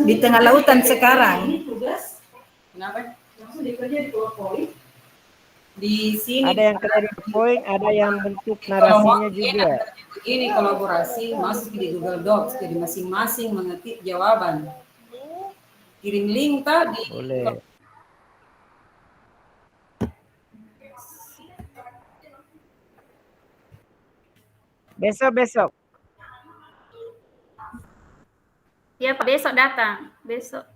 di tengah lautan sekarang. Kenapa? Langsung dikerja di PowerPoint. Di sini ada yang kerja di PowerPoint, ada yang bentuk narasinya juga. Ini kolaborasi masuk di Google Docs, jadi masing-masing mengetik jawaban. Kirim link tadi. Boleh. Besok. Ya Pak, besok datang. Besok.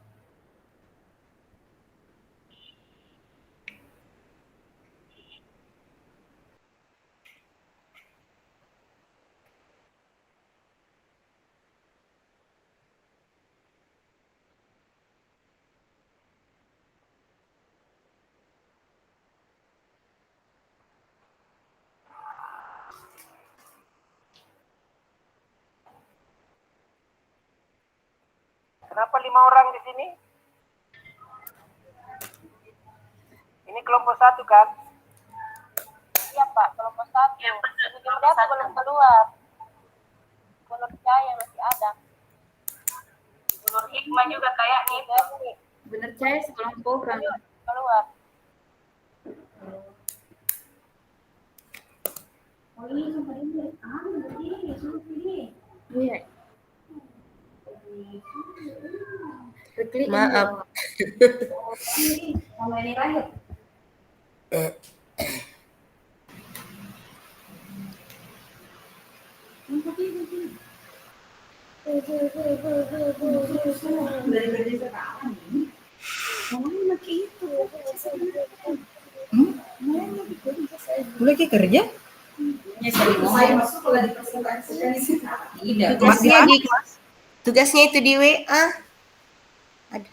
Kenapa 5 orang di sini? Ini kelompok 1 kan? Iya Pak, kelompok 1. Ini kemudian belum keluar. Menurut saya masih ada. Menurut Hikmah juga kayaknya itu. Benar saya sekelompok orang. Keluar. Oh ini sampai ini. Iya. Maaf. Sama ini lahir. Boleh kerja? Tugasnya itu di WA. Aduh.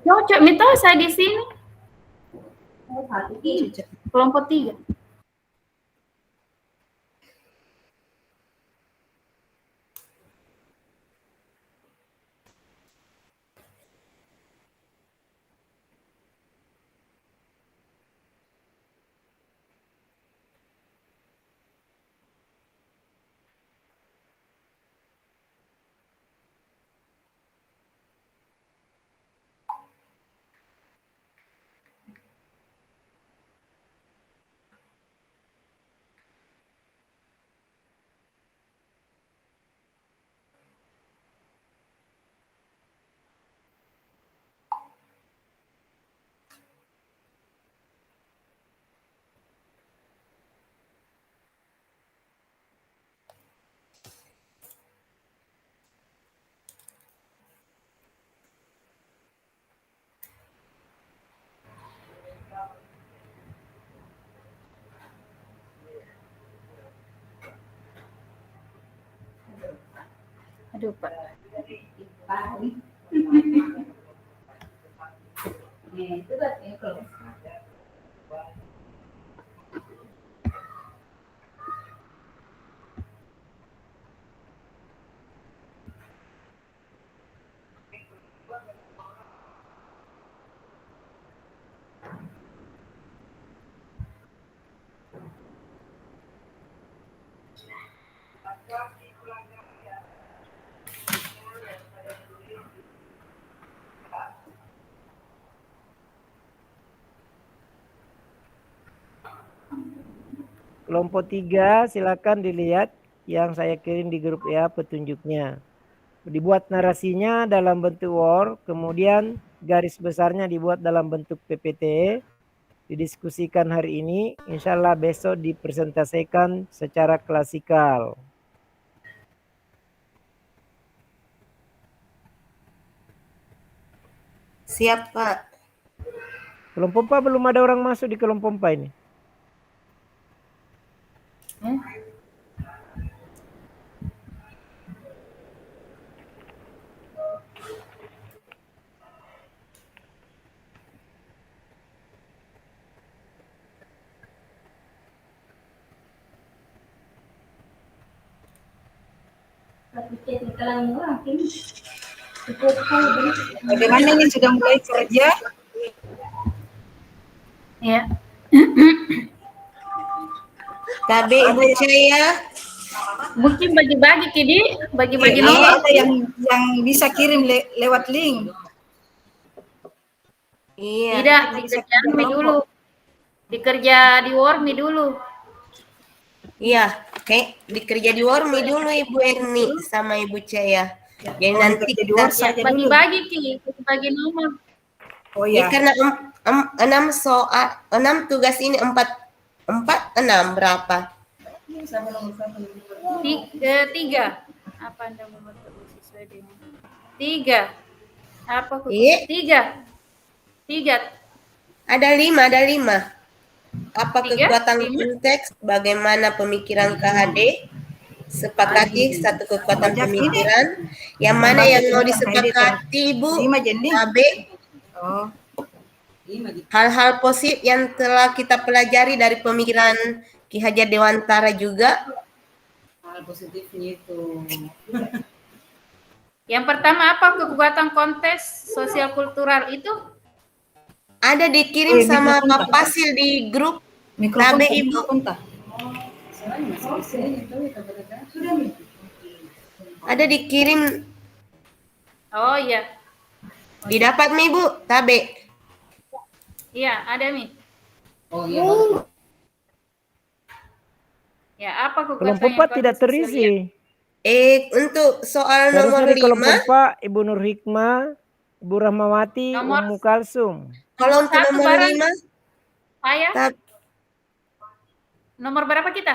Cocok, minta saya di sini. Kelompok 3. Aduh Pak. Kelompok 3 silakan dilihat yang saya kirim di grup ya petunjuknya. Dibuat narasinya dalam bentuk Word, kemudian garis besarnya dibuat dalam bentuk PPT, didiskusikan hari ini, insya Allah besok dipresentasikan secara klasikal. Siap Pak. Kelompok 4 belum ada orang masuk di kelompok 4 ini. Bagaimana ini sudah mulai kerja? Ya. Tabe Ibu Caya. Mungkin bagi-bagi Kidi, bagi-bagi Ini nomor. ada yang bisa kirim lewat link. Iya. Tidak, dikerja Mi dulu. Dikerja di Wormi dulu. Iya, kayak dikerja di Wormi dulu Ibu Erni sama Ibu Caya. Jadi nanti Jadi kita saja dulu. Bagi-bagi Ki, bagi nomor. Oh ya, ya. karena 6 soal, 6 tugas ini 4 6 berapa? 3. Apa Anda membentuk sesuai dengan 3? Apa aku? Iya. 3. Ada 5. Apa 3, kekuatan 5. konteks? Bagaimana pemikiran KHD? Sepakati satu kekuatan pemikiran. Yang mana yang mau disepakati Ibu? 5 Jendi. Tabe. Oh. Hal-hal positif yang telah kita pelajari dari pemikiran Ki Hajar Dewantara juga. Hal positifnya itu. Yang pertama apa kekuatan kontes sosial kultural itu? Ada dikirim sama Pak Pasil di grup. Tabe Ibu. Ada dikirim. Oh iya. Didapat Mi Bu, Tabe. Iya, ada Mi. Oh iya. Ya, apa kekuatan Kelompok 4 tidak terisi. Untuk soal nomor Seharusnya di kelompok 5. 4 Ibu Nur Hikmah, Ibu Rahmawati, Nomor- Ummu Kalsum. Kalau untuk Satu nomor barang. 5, Saya nomor berapa kita?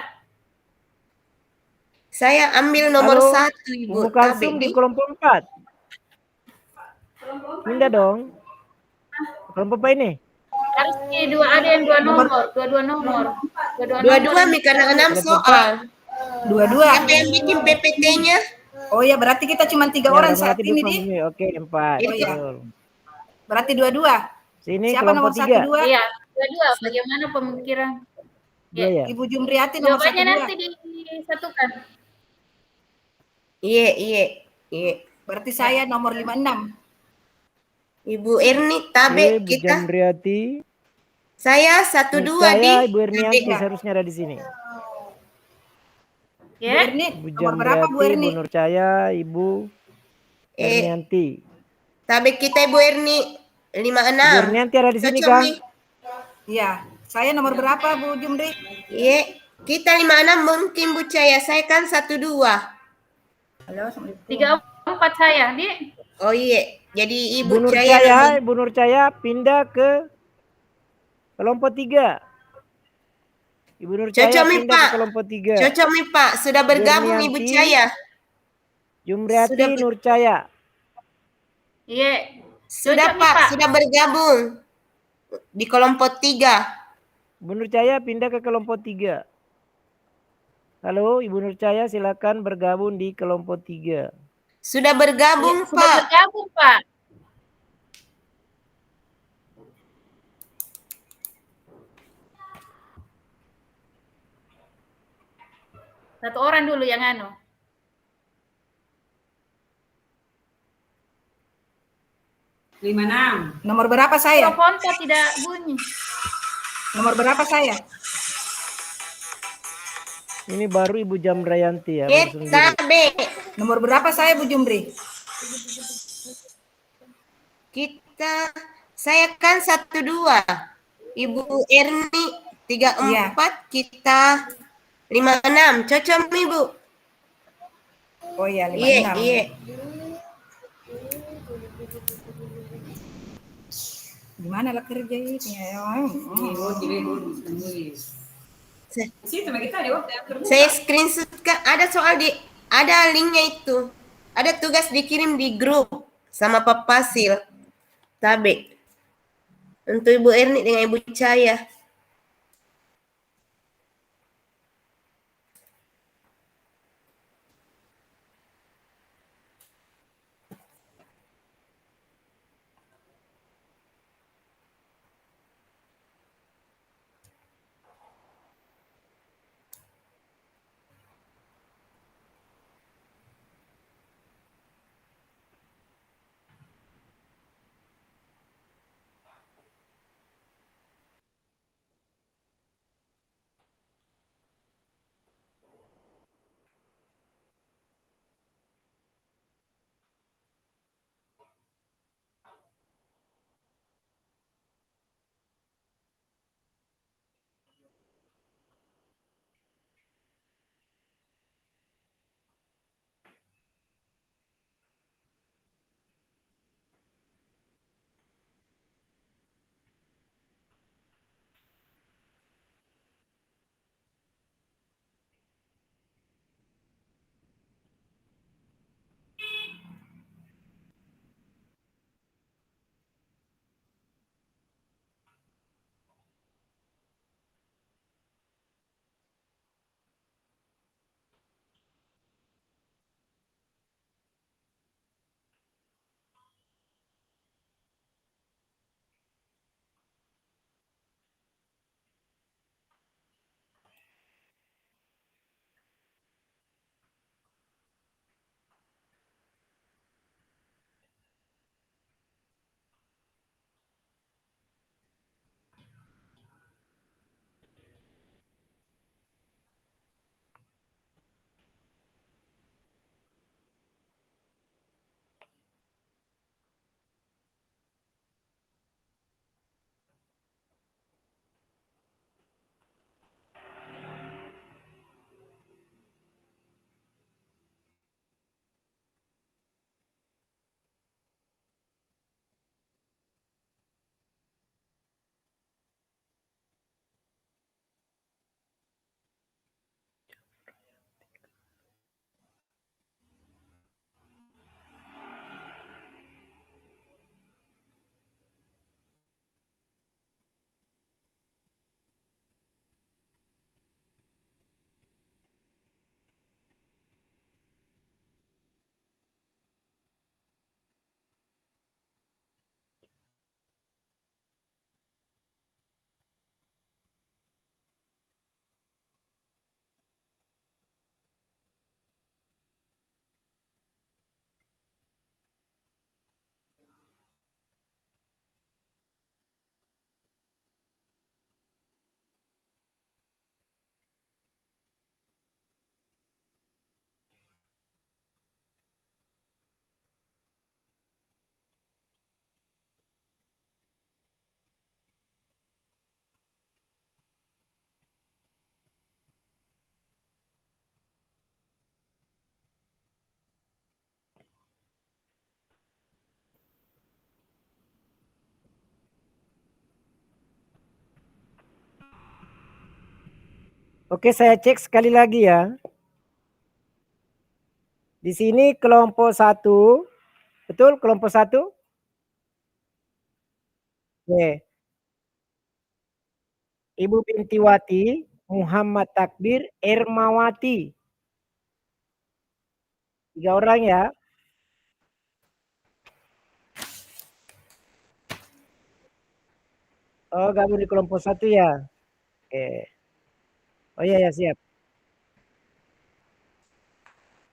saya ambil nomor Halo, 1 Ibu. Ummu Kalsum di kelompok 4. Pindah dong. Kelompok apa ini? Harus ada yang 2 nomor, dua nomor. Dua-dua Mi karena 6 soal. Dua-dua. Siapa yang bikin PPT-nya? Oh ya, berarti kita cuma 3 Ya, orang saat Rahmawati ini, Bukma Di. Bumi. Oke, 4. Iya. Betul. Berarti dua-dua. Sini Siapa nomor kelompok 3. 1, 2? Iya, dua. Bagaimana pemikiran? Dua ya. Ibu Jumriati nomor 1, Jawabannya 2. nanti disatukan. Iya. Berarti saya nomor 56. Ibu Erni, Tabe Bu kita. Jamriati. Saya 1-2 Saya di Ibu Ernianti Tabe. seharusnya ada di sini. Bu Ya. Erni, Ibu nomor berapa Bu Jamriati, Erni? Bu Nur Caya, Ibu Ernianti. Tabe kita Ibu Erni 56. Ibu Ernianti ada di sini Cocok, kah? Mi? Iya. Saya nomor berapa Bu Jumri? Iya. Kita 56 mungkin Bu Caya. Saya kan 1-2. Halo, Assalamualaikum. 3-4 saya, Di. Oh iya. Jadi Bu Ibu Nur Caya Caya, nomor- Ibu Nur Caya pindah ke kelompok 3. Ibu Nur Caya Cocok, Mi, pindah Pak. ke kelompok 3. Cocok Mi Pak. Sudah bergabung Ibu Bernianti. Caya. Jumriati Sudah ber- Nur Caya. Iya. Sudah Cocok, Mi, Pak. Pak. Sudah bergabung di kelompok 3. Ibu Nur Caya pindah ke kelompok 3. Halo, Ibu Nur Caya silakan bergabung di kelompok 3. Sudah bergabung Sudah Pak. bergabung, Pak. Satu orang dulu yang anu. Lima enam. Nomor berapa saya? Mikrofonnya tidak bunyi. Nomor berapa saya? Ini baru Ibu Jamrayanti ya. baru sendiri. Tabe. Nomor berapa saya Bu Jumri? Saya kan 1-2. Ibu Erni 3-4. Kita 5-6. Cocok Mi Bu. Oh iya, 56. Iya. Gimana lah kerja ini? Saya screenshot kan ada soal ada linknya itu. Ada tugas dikirim di grup sama Pak Pasil. Tabe. Untuk Ibu Erni dengan Ibu Cahaya. Oke, saya cek sekali lagi ya. Di sini kelompok 1, betul kelompok 1? Oke. Ibu Bintiwati, Muhammad Takbir, Ermawati. 3 orang ya. Oh, gabung di kelompok 1 ya. Oke. Oh iya ya, siap.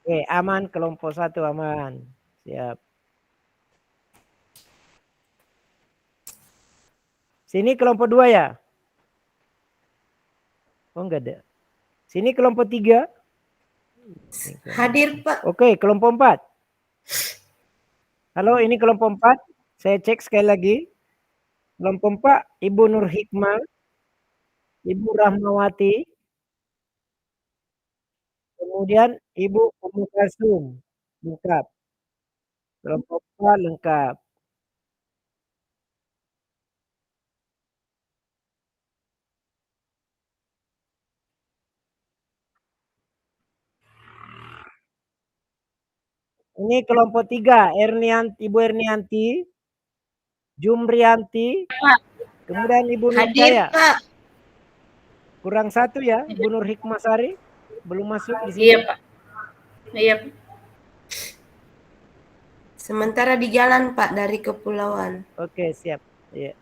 Oke, aman kelompok 1 aman. Siap. Sini kelompok 2 ya? Oh, enggak ada. Sini kelompok 3. Hadir, Pak. Oke, kelompok 4. Halo, ini kelompok 4. Saya cek sekali lagi. Kelompok 4, Ibu Nur Hikmah, Ibu Rahmawati, kemudian Ibu Ummu Kalsum. Lengkap. Kelompok 4 lengkap. Ini kelompok 3, Ibu Ernianti, Jumrianti, Kemudian Ibu Nur Hadir, Caya. Pak. Kurang satu ya, Ibu Nur Hikmasari. Belum masuk di sini. Iya, Pak. Iya, Pak. Sementara di jalan, Pak, dari kepulauan. Oke, siap. Iya.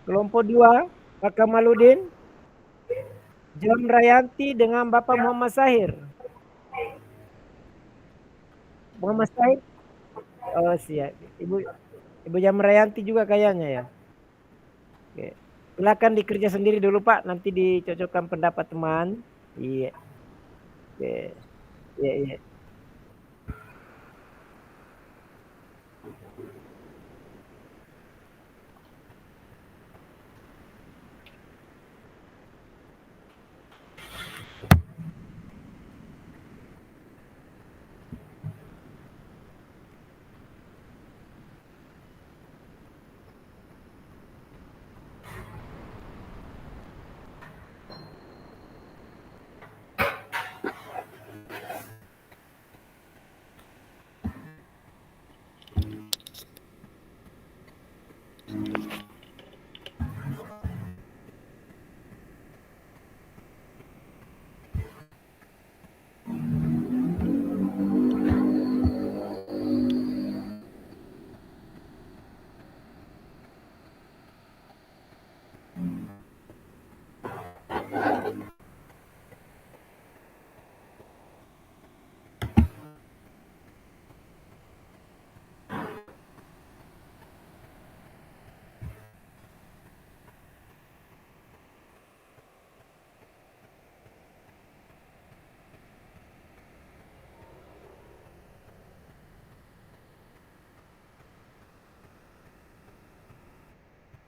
Kelompok 2, Pak Kamaludin. Jam Rayanti dengan Bapak Muhammad Sahir. Muhammad Sahir. Oh, siap. Ibu Jam Rayanti juga kayaknya ya. Oke. Silakan dikerja sendiri dulu Pak, nanti dicocokkan pendapat teman. Iya. Oke. Iya, iya.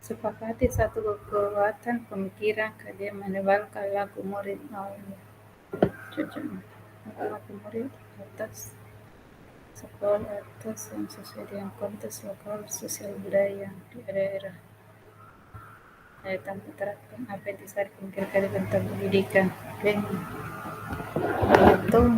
Sepakati satu kekuatan pemikiran kalian menebalkan laku murid awalnya. Cocok. Laku murid atas sekolah atas yang sesuai dengan konteks lokal sosial budaya di daerah. Tanpa terapkan apa yang disari pemikiran kalian tentang pendidikan. Oke. Betul.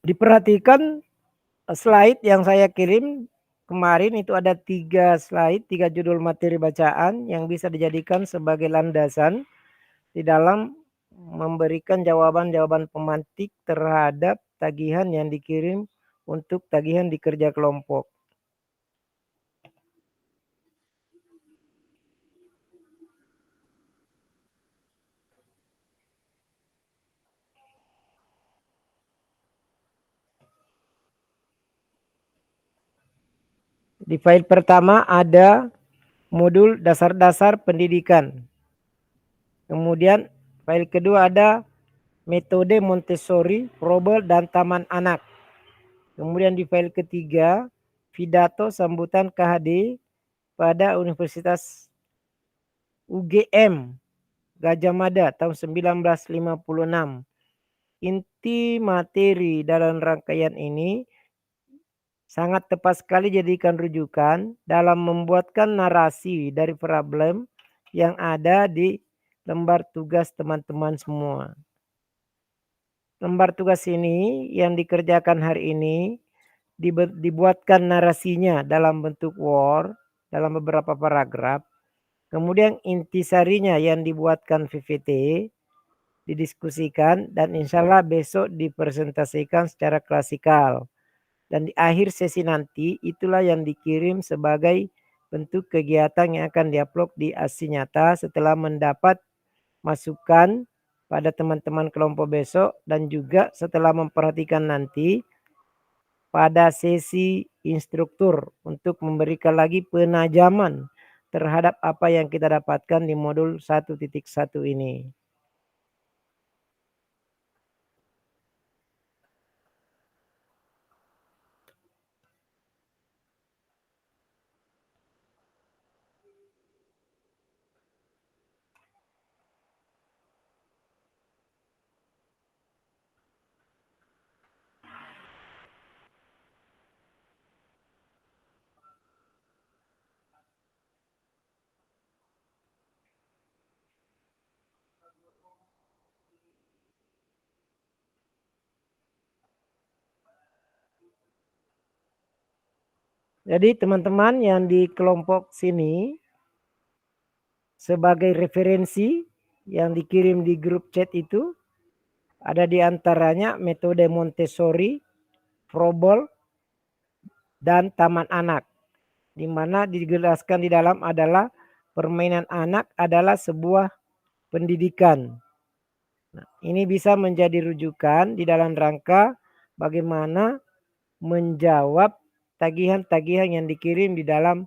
Diperhatikan slide yang saya kirim kemarin itu ada 3 slide, 3 judul materi bacaan yang bisa dijadikan sebagai landasan di dalam memberikan jawaban-jawaban pemantik terhadap tagihan yang dikirim untuk tagihan di kerja kelompok. Di file pertama ada modul dasar-dasar pendidikan. Kemudian file kedua ada metode Montessori, Probel, dan Taman Anak. Kemudian di file ketiga, pidato sambutan KHD pada Universitas UGM Gajah Mada tahun 1956. Inti materi dalam rangkaian ini sangat tepat sekali jadikan rujukan dalam membuatkan narasi dari problem yang ada di lembar tugas teman-teman semua. Lembar tugas ini yang dikerjakan hari ini dibuatkan narasinya dalam bentuk Word dalam beberapa paragraf. Kemudian intisarinya yang dibuatkan PPT didiskusikan dan insya Allah besok dipresentasikan secara klasikal. Dan di akhir sesi nanti itulah yang dikirim sebagai bentuk kegiatan yang akan diupload di Aksi Nyata setelah mendapat masukan pada teman-teman kelompok besok dan juga setelah memperhatikan nanti pada sesi instruktur untuk memberikan lagi penajaman terhadap apa yang kita dapatkan di modul 1.1 ini. Jadi teman-teman yang di kelompok sini sebagai referensi yang dikirim di grup chat itu ada di antaranya metode Montessori, Probel, dan Taman Anak. Di mana dijelaskan di dalam adalah permainan anak adalah sebuah pendidikan. Nah, ini bisa menjadi rujukan di dalam rangka bagaimana menjawab tagihan-tagihan yang dikirim di dalam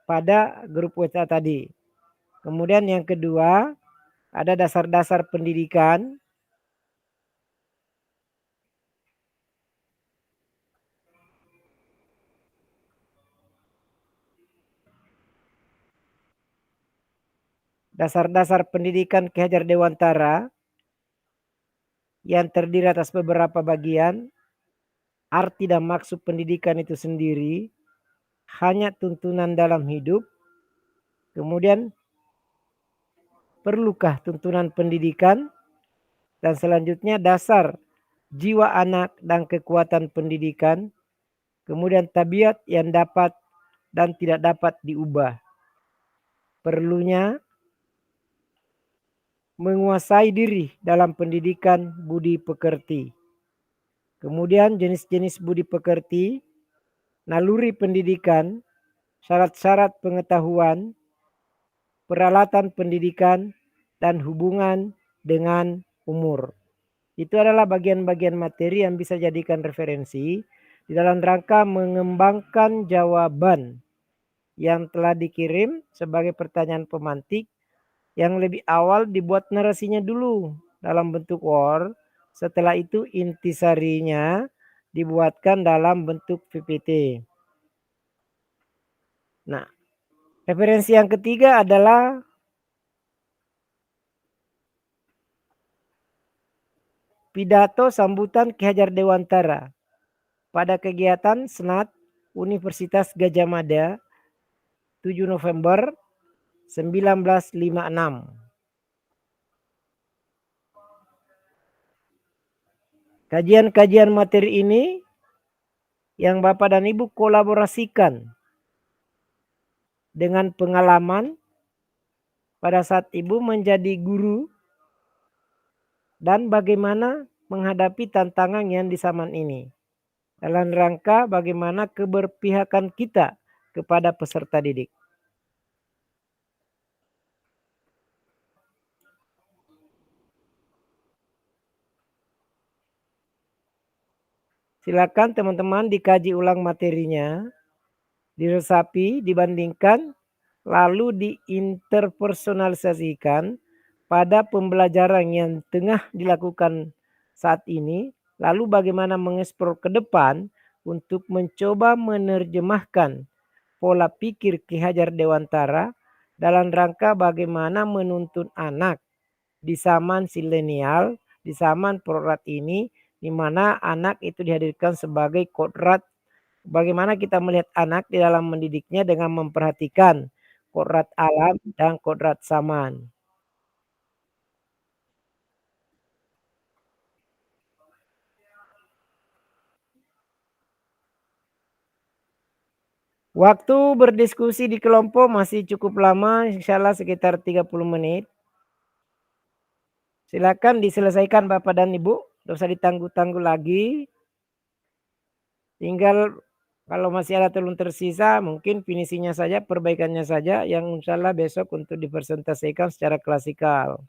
pada grup WhatsApp tadi. Kemudian yang kedua ada dasar-dasar pendidikan. Dasar-dasar pendidikan Ki Hajar Dewantara yang terdiri atas beberapa bagian. Arti dan maksud pendidikan itu sendiri, hanya tuntunan dalam hidup, kemudian perlukah tuntunan pendidikan, dan selanjutnya dasar jiwa anak dan kekuatan pendidikan, kemudian tabiat yang dapat dan tidak dapat diubah. Perlunya menguasai diri dalam pendidikan budi pekerti. Kemudian jenis-jenis budi pekerti, naluri pendidikan, syarat-syarat pengetahuan, peralatan pendidikan, dan hubungan dengan umur. Itu adalah bagian-bagian materi yang bisa jadikan referensi di dalam rangka mengembangkan jawaban yang telah dikirim sebagai pertanyaan pemantik yang lebih awal dibuat narasinya dulu dalam bentuk Word. Setelah itu intisarinya dibuatkan dalam bentuk PPT. Nah, referensi yang ketiga adalah pidato sambutan Ki Hajar Dewantara pada kegiatan Senat Universitas Gajah Mada 7 November 1956. Kajian-kajian materi ini yang Bapak dan Ibu kolaborasikan dengan pengalaman pada saat Ibu menjadi guru dan bagaimana menghadapi tantangan yang di zaman ini. Dalam rangka bagaimana keberpihakan kita kepada peserta didik. Silakan teman-teman dikaji ulang materinya, diresapi, dibandingkan, lalu diinterpersonalisasikan pada pembelajaran yang tengah dilakukan saat ini, lalu bagaimana mengeksplor ke depan untuk mencoba menerjemahkan pola pikir Ki Hajar Dewantara dalam rangka bagaimana menuntun anak di zaman silenial, di zaman prokrat ini, di mana anak itu dihadirkan sebagai kodrat. Bagaimana kita melihat anak di dalam mendidiknya dengan memperhatikan kodrat alam dan kodrat zaman. Waktu berdiskusi di kelompok masih cukup lama, insya Allah sekitar 30 menit. Silakan diselesaikan Bapak dan Ibu, tidak usah ditangguh-tangguh lagi. Tinggal kalau masih ada belum tersisa, mungkin finishingnya saja, perbaikannya saja, yang insya Allah besok untuk dipresentasikan secara klasikal.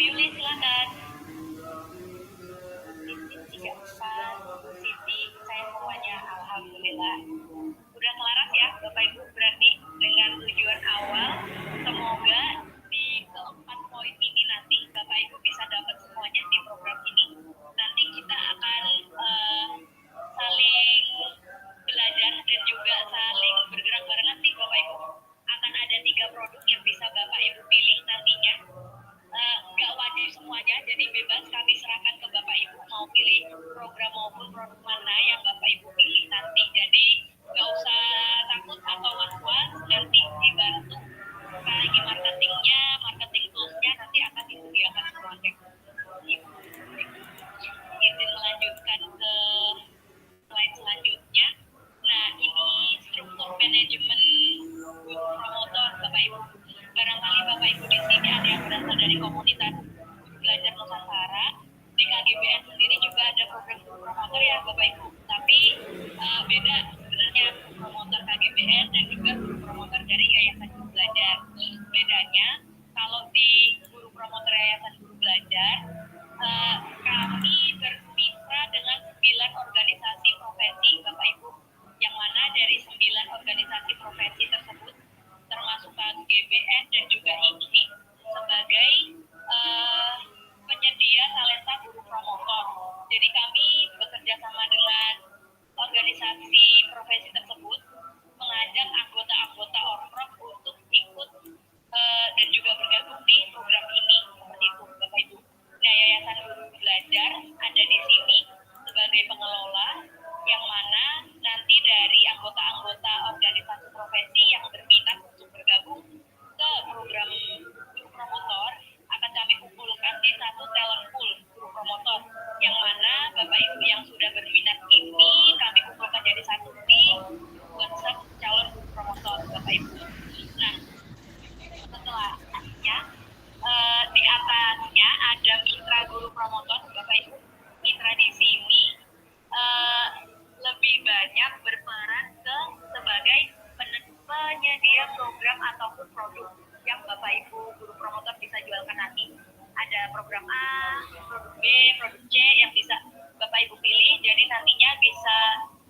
Yuli silakan. Siti 34, Bu Siti, saya semuanya alhamdulillah. Udah selaras ya Bapak Ibu, berarti dengan tujuan awal semoga di keempat poin ini nanti Bapak Ibu bisa dapat semuanya di program ini. Nanti kita akan saling belajar dan juga saling bergerak barengan nih Bapak Ibu. Akan ada 3 produk yang bisa Bapak Ibu pilih nantinya. Nggak wajib semuanya, jadi bebas kami serahkan ke Bapak Ibu mau pilih program maupun produk mana yang Bapak Ibu pilih nanti. Jadi nggak usah takut atau was-was, nanti dibantu strategi marketingnya, marketing toolsnya nanti akan disediakan semuanya. Izin melanjutkan ke slide selanjutnya. Nah, ini struktur manajemen guru promotor Bapak Ibu. Barangkali Bapak Ibu di sini ada yang berasal dari komunitas Guru Belajar Nusantara. Di KGBN sendiri juga ada program guru promotor ya Bapak Ibu. Tapi beda sebenarnya guru promotor KGBN dan juga guru promotor dari Yayasan Guru Belajar. Bedanya kalau di guru promotor Yayasan Guru Belajar, kami bermitra dengan 9 organisasi profesi Bapak Ibu. Yang mana dari 9 organisasi profesi tersebut termasuk KGBN dan juga IKSI sebagai penyedia talenta guru promotor. Jadi kami bekerja sama dengan organisasi profesi tersebut mengajak anggota-anggota Orprov untuk ikut dan juga bergabung di program ini seperti itu Bapak Ibu. Nah, Yayasan Guru Belajar ada di sini sebagai pengelola yang mana nanti dari anggota-anggota organisasi profesi yang berminat untuk bergabung ke program guru promotor akan kami kumpulkan di satu talent pool guru promotor yang mana Bapak Ibu yang sudah berminat ini kami kumpulkan jadi satu di WhatsApp calon guru promotor Bapak Ibu. Nah, setelahnya di atasnya ada mitra guru promotor Bapak Ibu. Mitra di sini lebih banyak berperan sebagai penyedia program ataupun produk yang Bapak Ibu guru promotor bisa jualkan nanti. Ada program A, produk B, produk C yang bisa Bapak Ibu pilih. Jadi nantinya bisa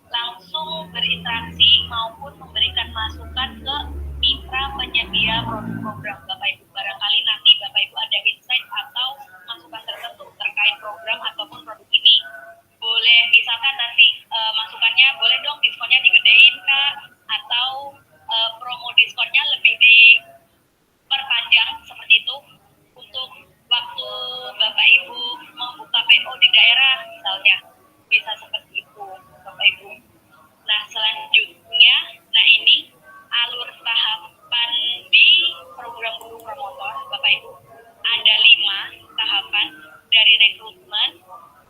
langsung berinteraksi maupun memberikan masukan ke mitra penyedia produk program Bapak Ibu. Barangkali nanti Bapak Ibu ada insight atau masukan tertentu terkait program ataupun produk ini. Boleh misalkan nanti masukannya boleh dong diskonnya digedein Kak, atau promo diskonnya lebih diperpanjang seperti itu untuk waktu Bapak Ibu membuka PO di daerah misalnya, bisa seperti itu Bapak Ibu. Nah, selanjutnya, nah ini alur tahapan di program guru promotor Bapak Ibu. Ada 5 tahapan dari rekrutmen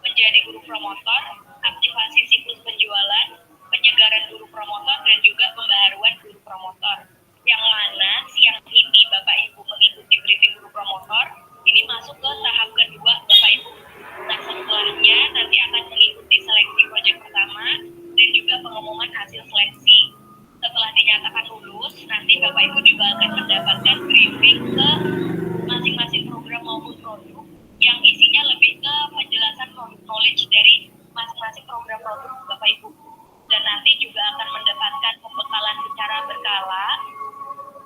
menjadi guru promotor, aktivasi siklus penjualan, penyegaran guru promotor, dan juga pembaharuan guru promotor. Yang mana siang ini Bapak Ibu mengikuti briefing guru promotor, ini masuk ke tahap kedua Bapak Ibu. Nah, setelahnya nanti akan mengikuti seleksi proyek pertama dan juga pengumuman hasil seleksi. Setelah dinyatakan lulus, nanti Bapak Ibu juga akan mendapatkan briefing ke masing-masing program maupun produk yang isinya lebih ke penjelasan knowledge dari masing-masing program produk Bapak Ibu. Dan nanti juga akan mendapatkan pembekalan secara berkala.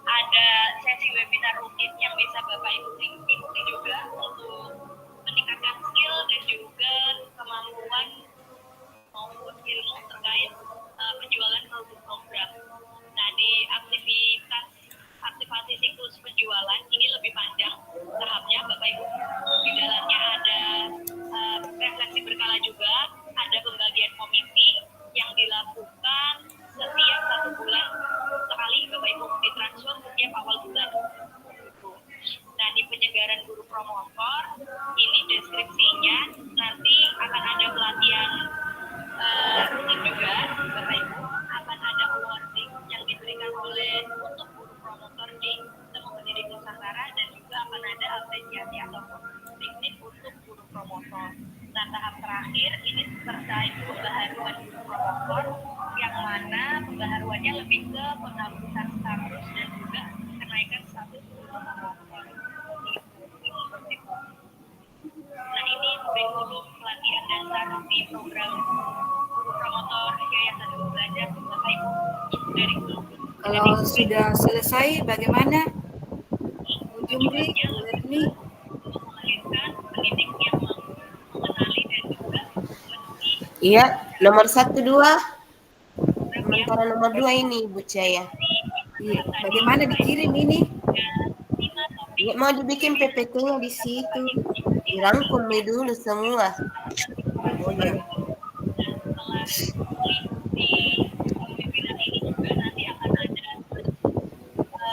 Ada sesi webinar rutin yang bisa Bapak Ibu ikuti juga untuk meningkatkan skill dan juga kemampuan maupun ilmu terkait penjualan produk program. Nah, di aktivasi siklus penjualan ini lebih panjang tahapnya Bapak Ibu. Di dalamnya ada refleksi berkala juga, ada pembagian komisi yang dilakukan setiap 1 bulan sekali Bapak Ibu, ditransfer setiap awal bulan. Nah, di penyegaran guru promotor ini deskripsinya nanti akan ada pelatihan rutin juga Bapak Ibu, akan ada awarding yang diberikan oleh untuk guru promotor di Temu Pendidik Nusantara dan juga akan ada apresiasi ataupun teknik untuk guru promotor. Nah, tahap terakhir ini terkait pembaharuan guru promotor yang mana pembaharuannya lebih ke penghapusan status dan juga kenaikan status guru promotor. dari Kalau sudah selesai, bagaimana? Bu Jumri, Bu Erni, untuk melahirkan pendidik yang mampu mengenali dan juga memenuhi Iya, nomor 1, 2. program yang Sementara nomor 2 ini Bu Caya. iya, bagaimana dikirim ini? lima topik Ya, mau dibikin PPT-nya di situ. Dirangkum dulu semua. Oh ya, setelah mengikuti webinar ini juga nanti akan ada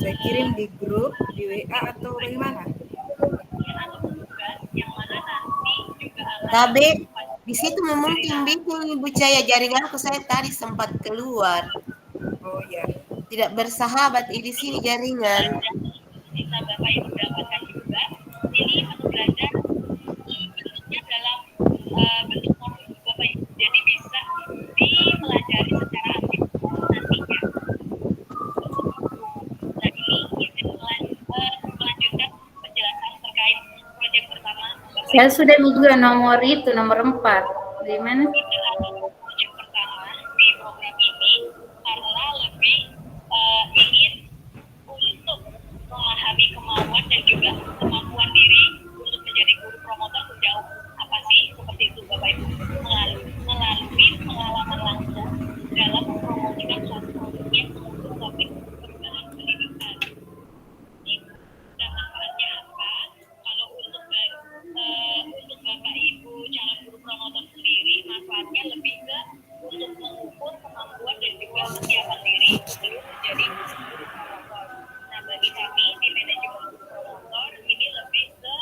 saya kirim di grup, di WA atau bagaimana? atau tugas yang mana nanti juga akan Tabe, di situ mungkin bikin Ibu Caya, jaringanku saya tadi sempat keluar. Oh ya, Tidak bersahabat di sini jaringan. bisa Bapak Ibu dapatkan juga. Ini menu belajar bentuknya dalam bentuk modul Bapak Ibu. Jadi bisa dipelajari secara aktif nantinya. Nah ini izin melanjutkan penjelasan terkait proyek pertama Bapak saya Ibu. sudah juga nomor itu, nomor 4. Gimana? Ini adalah proyek pertama di program ini karena lebih ingin untuk memahami kemauan dan juga kemampuan diri untuk menjadi guru promotor sejauh apa sih, seperti itu Bapak Ibu, melalui pengalaman langsung dalam mempromosikan suatu produk yang mengusung topik perubahan pendidikan. Nah, manfaatnya apa? Kalau untuk Bapak Ibu calon guru promotor sendiri, manfaatnya lebih ke untuk mengukur kemampuan dan juga kesiapan diri sebelum menjadi guru promotor. Nah, bagi kami di manajemen guru promotor ini lebih ke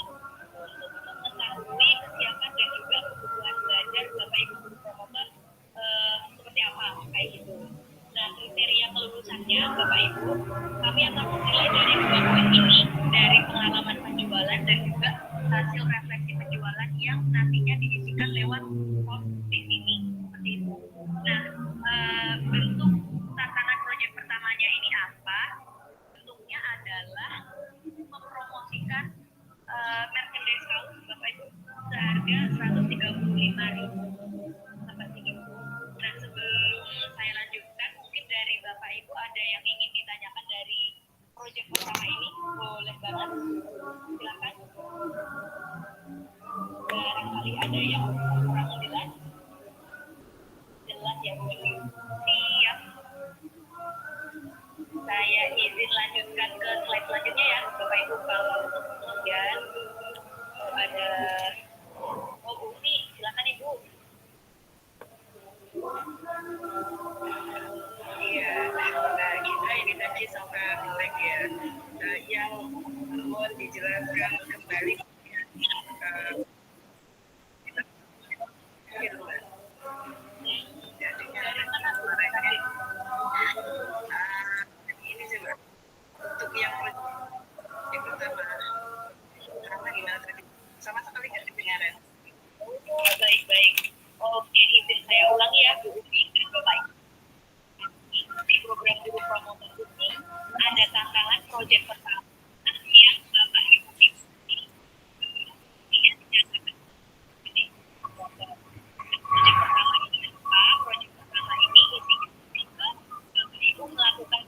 untuk mengetahui kesiapan dan juga kebutuhan belajar Bapak Ibu guru promotor seperti apa kayak gitu. Nah, kriteria kelulusannya Bapak Ibu, kami akan menilai dari 2 poin ini dari pengalaman penjualan dan juga hasil refleksi penjualan yang nantinya diisikan lewat form di sini seperti itu. Nah, bentuk tantangan proyek pertamanya ini apa? Bentuknya adalah mempromosikan merchandise kaos Bapak Ibu seharga 135.000 seperti itu. Nah, sebelum saya lanjutkan, mungkin dari Bapak Ibu ada yang ingin ditanyakan dari proyek pertama ini, boleh banget, silakan. Barangkali ada yang kurang jelas, ya Bu. Siap. Saya izin lanjutkan ke slide selanjutnya ya, Bapak Ibu. Kalau untuk kemudian ada Bu Umi, silakan Ibu. Iya, nah kita ini tadi sampai melek ya, yang mohon dijelaskan kembali. Ini juga untuk yang pertama, karena gimana tadi sama sekali nggak kedengaran. Baik. Oke, izin saya ulangi ya Bu Umi dan Bapak Ibu. Di program guru promotor ini ada tantangan proyek pertama yang Bapak Ibu ikuti. Ini dinyatakan jadi promotor. Proyek pertama ini apa? Proyek pertama ini isinya ketika Bapak Ibu melakukan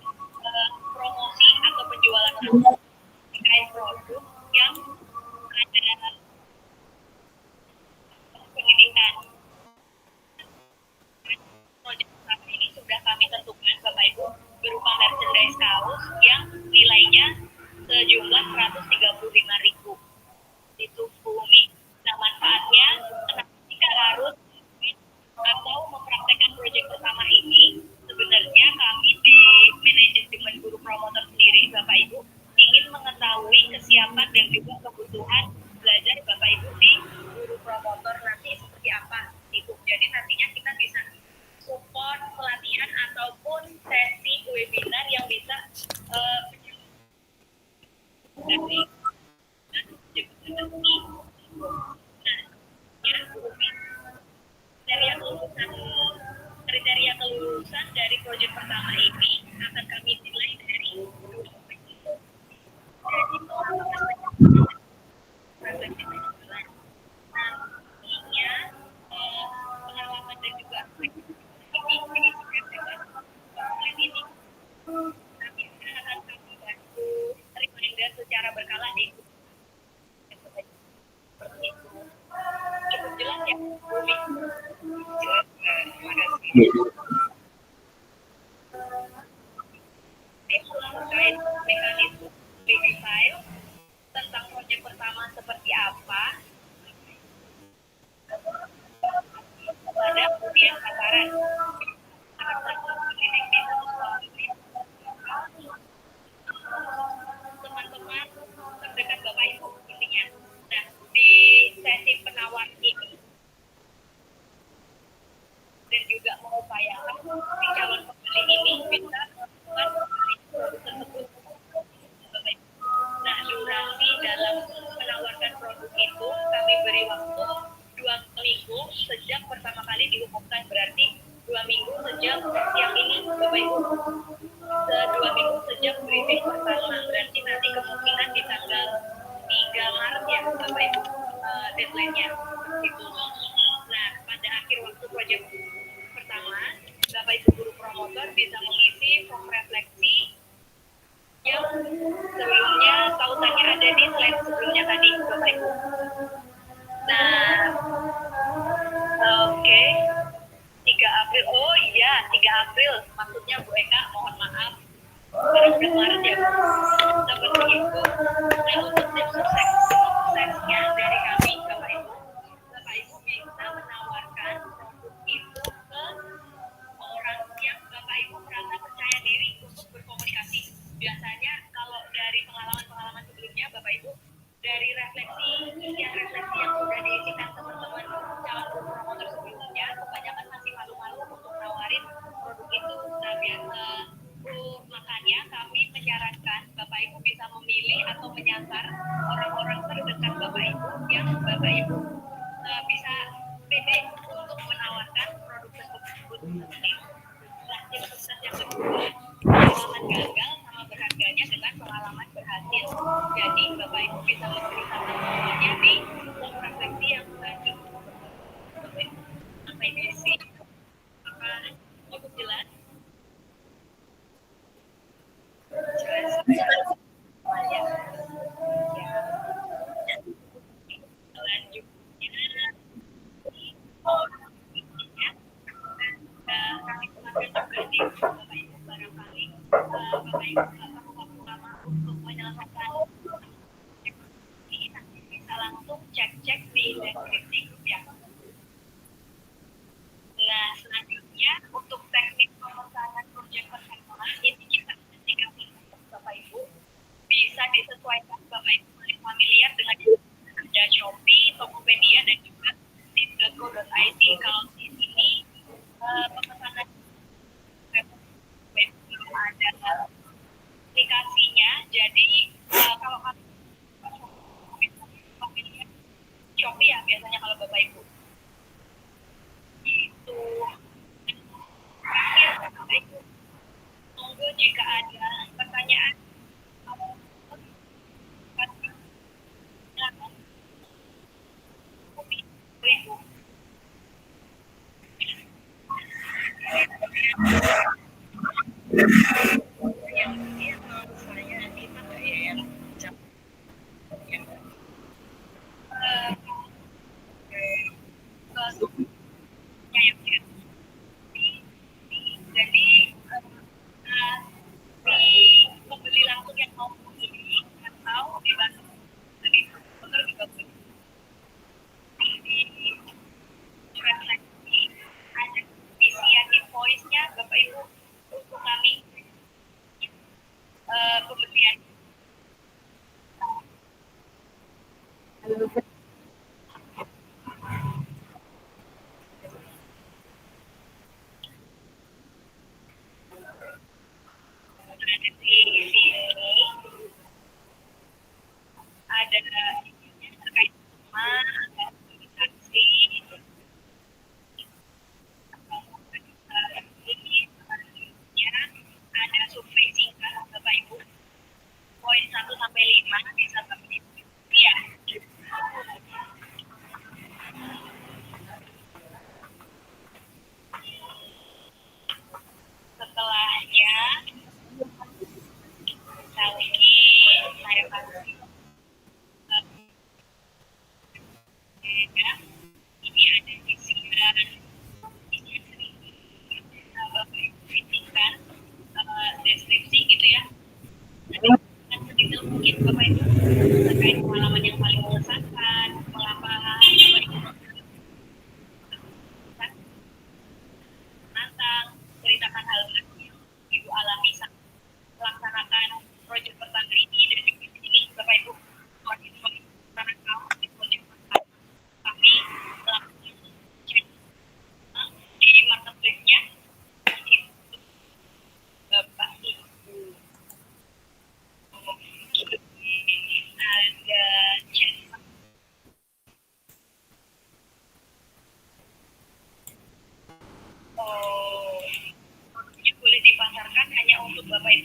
promosi atau penjualan langsung terkait produk yang ada pendidikan. Proyek pertama ini sudah kami tentukan Bapak Ibu berupa merchandise kaos yang nilainya terkait mekanisme baby file tentang proyek pertama seperti apa, pada kemudian sasaran teman-teman terdekat Bapak Ibu intinya. Nah, di sesi penawar ini dan juga mengupayakan si calon pembeli ini bisa melakukan produk tersebut. Nah, durasi dalam menawarkan produk itu kami beri waktu 2 minggu sejak pertama kali diumumkan, berarti 2 minggu sejak yang ini Bapak Ibu. 2 minggu sejak briefing pertama, berarti nanti kemungkinan di tanggal 3 Maret ya Bapak Ibu deadline-nya gitu. Nah, pada akhir waktu proyek pertama, Bapak Ibu guru promotor bisa mengisi form refleksi yang sebelumnya tautannya ada di slide sebelumnya tadi Bapak Ibu. Nah, oke. 3 April, oh iya 3 April, maksudnya Bu Eka, mohon maaf. Sekarang udah Maret ya Bu, seperti itu. Nah, untuk tips suksesnya dari kami Bapak Ibu bisa menawarkan produk itu ke orang yang Bapak Ibu merasa percaya diri untuk berkomunikasi. Biasanya kalau dari pengalaman-pengalaman sebelumnya Bapak Ibu, dari refleksi yang sudah diisikan teman-teman calon promotor sebelumnya, kebanyakan masih malu-malu untuk nawarin produk itu. Nah, makanya kami menyarankan Bapak Ibu bisa memilih atau menyasar orang-orang terdekat Bapak Ibu yang Bapak Ibu bisa pede untuk menawarkan produk tersebut. Nah, tips sukses yang kedua, pengalaman gagal sama berharganya dengan pengalaman berhasil. Jadi Bapak Ibu bisa memberikan semuanya di form refleksi yang tadi. Sampai di sini, apakah cukup jelas? Jelas. Ya. Selanjutnya, kami tekankan juga di Bapak Ibu barangkali Bapak Ibu nggak perlu waktu lama untuk menyelesaikan ini, nanti bisa langsung cek di deskripsi grup ya. Nah, selanjutnya untuk teknik pemesanan proyek pertama ini kita kasih Bapak Ibu bisa disesuaikan Bapak Ibu familiar dengan ada Shopee, Tokopedia dan juga Tip.co.id. Kalau di sini pemesanan ada aplikasinya, jadi kalau familiar Shopee ya biasanya kalau Bapak Ibu itu terakhir Bapak Ibu, monggo jika ada pertanyaan Ibu. Jadi di pembeli langsung yang mau beli atau dibantu jadi motor juga boleh. Di refleksi ada isian invoice-nya Bapak Ibu untuk kami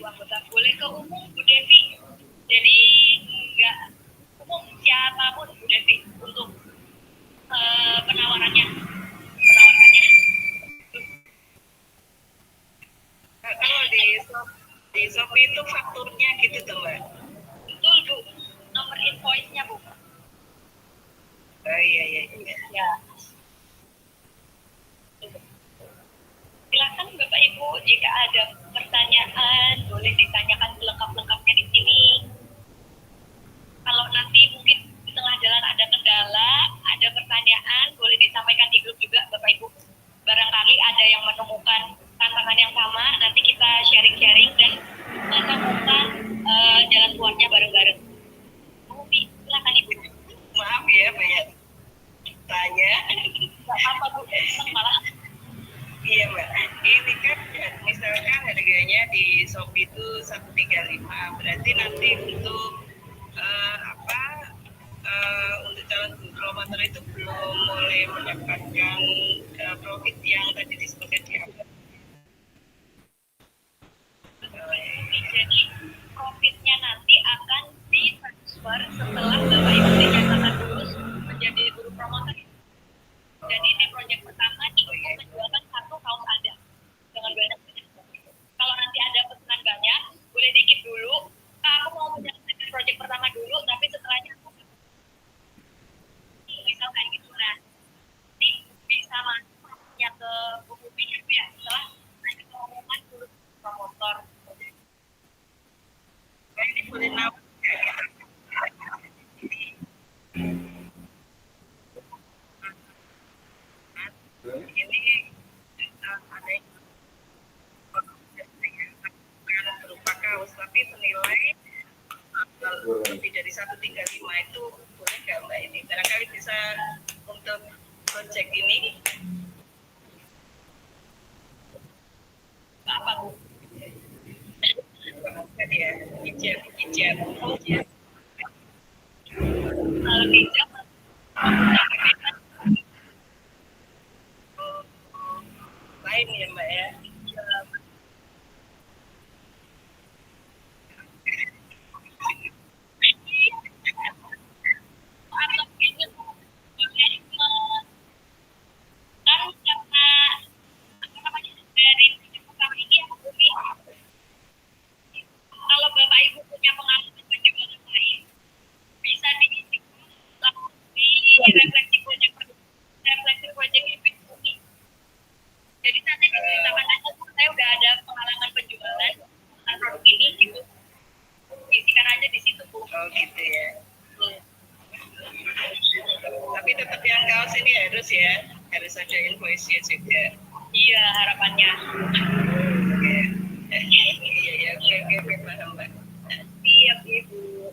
anggota. Boleh ke umum, Bu Devi. Jadi nggak umum, siapapun Bu Devi untuk penawarannya. Kalau di Shopee itu fakturnya gitu tuh Mbak. Betul Bu, nomor invoice-nya Bu. Oh iya. Ya. Silakan Bapak Ibu, jika ada pertanyaan boleh ditanyakan lengkap-lengkapnya di sini. Kalau nanti mungkin di tengah jalan ada kendala, ada pertanyaan, boleh disampaikan di grup juga Bapak Ibu. Barangkali ada yang menemukan tantangan yang sama, nanti kita sharing-sharing dan menemukan jalan keluarnya bareng-bareng. Bu Umi, silakan Ibu. Maaf ya banyak tanya. Gak apa-apa Bu, senang malah. Iya Mbak, ini kan misalkan harganya di Shopee itu 135, berarti nanti untuk untuk calon promotor itu belum boleh mendapatkan profit yang tadi disebutkan di awal. Jadi profitnya nanti akan ditransfer setelah Bapak Ibu dinyatakan lulus menjadi guru promotor. Jadi ini proyek pertama cukup menjualkan satu kaos aja dengan banyak. Kalau nanti ada pesanan banyak, boleh dikit dulu. Aku mau menyelesaikan proyek pertama dulu, tapi setelahnya aku misal kayak gitu. Nah, ini bisa masuknya ke buku pinjam ya setelah ada pengumuman guru promotor. Nah, ini boleh nambah nggak? Ini ada yang berupa kaos tapi senilai lebih dari 135 itu boleh nggak Mbak ini? Barangkali bisa untuk project ini. Apa Bu? Kan ya, hijab. Kalau hijab Lain ya Mbak ya. atau ini boleh kan karena apa namanya dari proyek pertama ini ya Bu Umi, kalau Bapak Ibu punya pengalaman penjualan lain bisa diisi langsung di refleksi proyek ini Bu Umi. Jadi nanti diceritakan aja saya udah ada pengalaman penjualan produk ini gitu, isikan aja di situ Bu. Oh gitu ya. Tapi tetap yang kaos ini harus ada invoice-nya juga. Iya harapannya. Iya, oke, paham Mbak. Siap Ibu.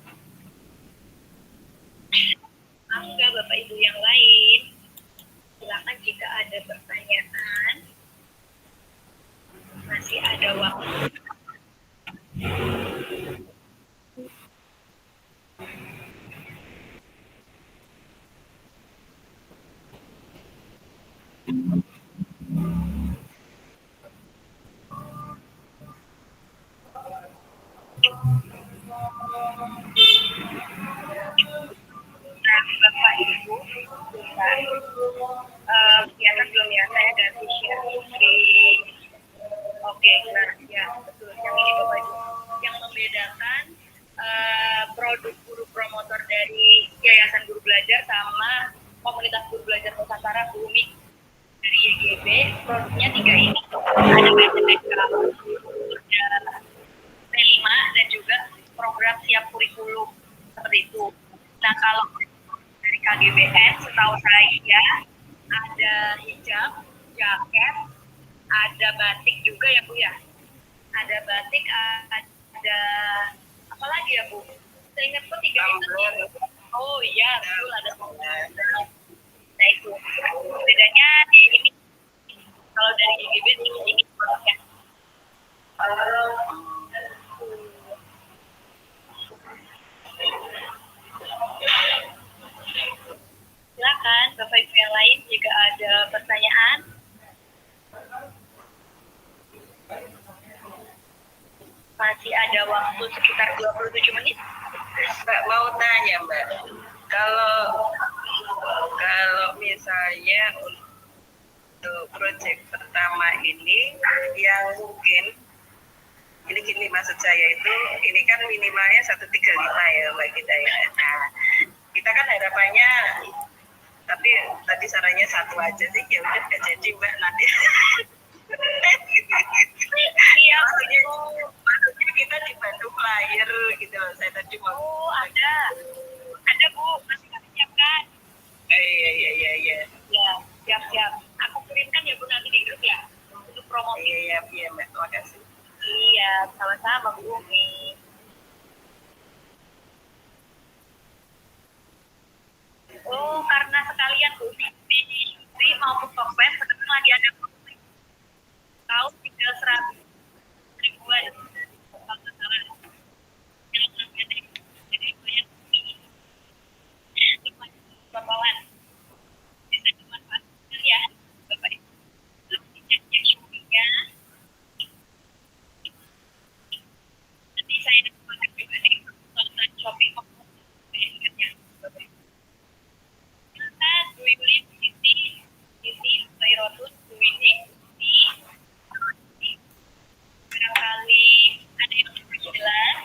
Enggak Bapak Ibu yang lain, silakan jika ada pertanyaan, masih ada waktu. Nah, Bapak Ibu, kelihatan belum ya? Saya ganti share di. Oke, nah ya betul. Yang ini Bapak Ibu, yang membedakan produk guru promotor dari Yayasan Guru Belajar sama Komunitas Guru Belajar Nusantara Bu Umi dari YGB, produknya 3 ini. Ada PTBK, ada P5 dan juga program siap kurikulum seperti itu. Nah kalau dari KGBN setahu saya ada hijab, jaket, ada batik juga ya Bu ya. Ada batik, ada apa lagi ya Bu? Saya ingat kok 3 itu. Oh iya betul ada tumbler. Nah itu bedanya di ini. Kalau dari YGB ini produknya. Silakan Bapak Ibu yang lain jika ada pertanyaan. Masih ada waktu sekitar 27 menit. Mbak mau tanya Mbak, kalau misalnya untuk proyek pertama ini yang mungkin ini gini maksud saya itu ini kan minimalnya 135 ya Mbak kita ya. Nah, kita kan harapannya tapi tadi sarannya satu aja sih ya udah nggak jadi Mbak nanti. Iya, maksudnya kita dibantu flyer gitu loh. Saya tadi mau. oh ada Bu, masih kami siapkan. Iya. Ya, siap. Aku kirimkan ya Bu nanti di grup ya untuk promosi. Iya Mbak, terima kasih. Iya, sama-sama Bu Umi. Oh, karena sekalian Bu di Shopee maupun Tokped sekarang lagi ada promosi. Kaos tinggal 100 ribuan. Kalau nggak salah. Yang namanya jadi lumayan bakalan bisa dimanfaatkan ya Bapak Ibu. Nanti cek Shopee-nya. Nanti saya kontak juga di kontak Shopee ingatnya Bapak Ibu. Silakan Bu Yuli, Bu Siti, Khairotun, Bu Windy, barangkali ada yang lebih jelas.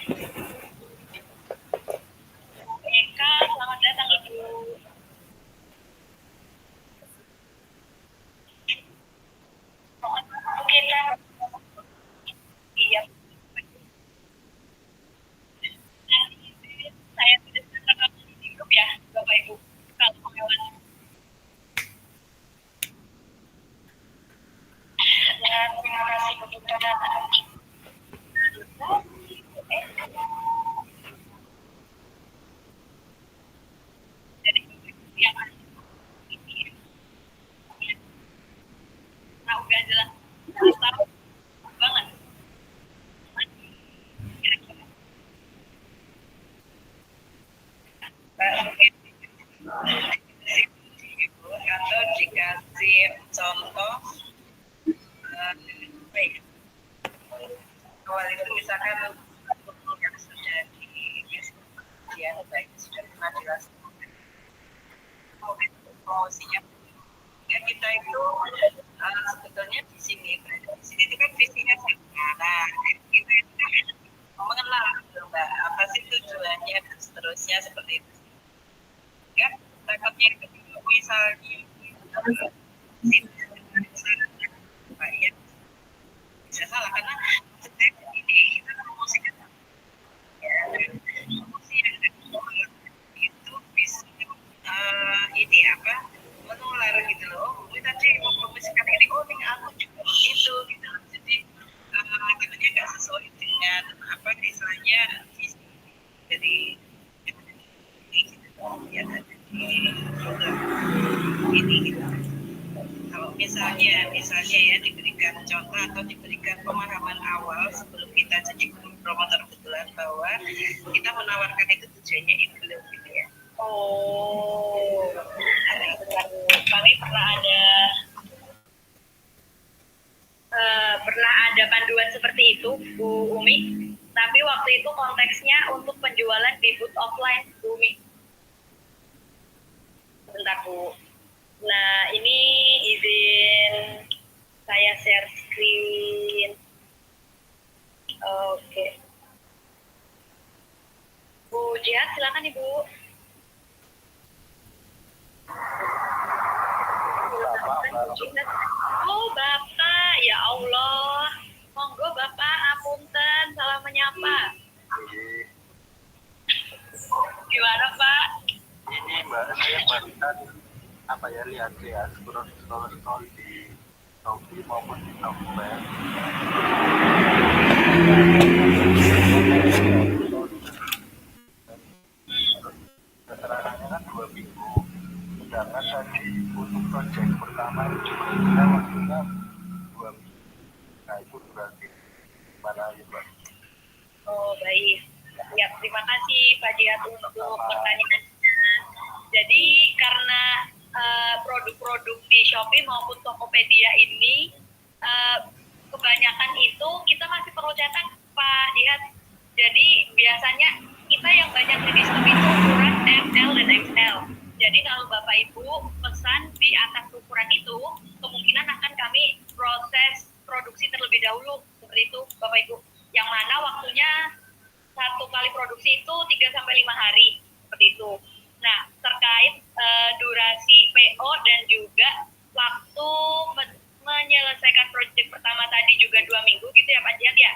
Bu Eka, selamat datang Ibu. Kita iya. Nanti saya sudah sertakan di grup ya Bapak Ibu. Kalau mau lewat. Ya, terima kasih Bu Gita. Jadi yang nah udah jelas banget. Atau dikasih contoh baik awal itu misalkan yang sudah ya baik sudah pernah dilaksanakan mungkin promosinya ya kita itu sebetulnya di sini itu kan visinya sama. Nah kita itu mengenal Mbak apa sih tujuannya dan seterusnya seperti itu ya takutnya misalnya ya bisa salah karena ini kita promosikan promosi yang itu bisa ini apa menular gitu loh. Gue tadi mau promosikan ini, oh ini aku juga itu gitu. Jadi katanya nggak sesuai dengan apa istilahnya visi dari ya ini gitu. Kalau misalnya ya diberikan contoh atau diberikan pemahaman awal sebelum kita jadi promotor betulan bahwa kita menawarkan itu tujuannya itu loh gitu ya. Oh, kami pernah ada panduan seperti itu Bu Umi, tapi waktu itu konteksnya untuk penjualan di booth offline Bu Umi. Bentar Bu. Nah ini izin saya share screen. Oke. Bu Jihad silakan Ibu. Oh Bapak, ya Allah. Monggo Bapak, apunten, salah menyapa. Gimana Pak? Ini Mbak, saya barusan lihat ya scroll di Shopee maupun di Tokped. Keterangannya kan 2 minggu. Sedangkan tadi untuk proyek pertama itu kira waktunya 2 minggu. Nah itu berarti mana ya Mbak? Oh baik. Ya terima kasih Pak Jihad untuk pertanyaannya. Jadi karena produk-produk di Shopee maupun Tokopedia ini kebanyakan itu kita masih perlu cetak Pak Dihat. Jadi biasanya kita yang banyak di stok itu ukuran ML dan XL. Jadi kalau Bapak Ibu pesan di atas ukuran itu, kemungkinan akan kami proses produksi terlebih dahulu seperti itu Bapak Ibu. Yang mana waktunya satu kali produksi itu 3 sampai 5 hari seperti itu. Nah, terkait durasi PO dan juga waktu menyelesaikan proyek pertama tadi juga 2 minggu gitu ya Pak Jian ya.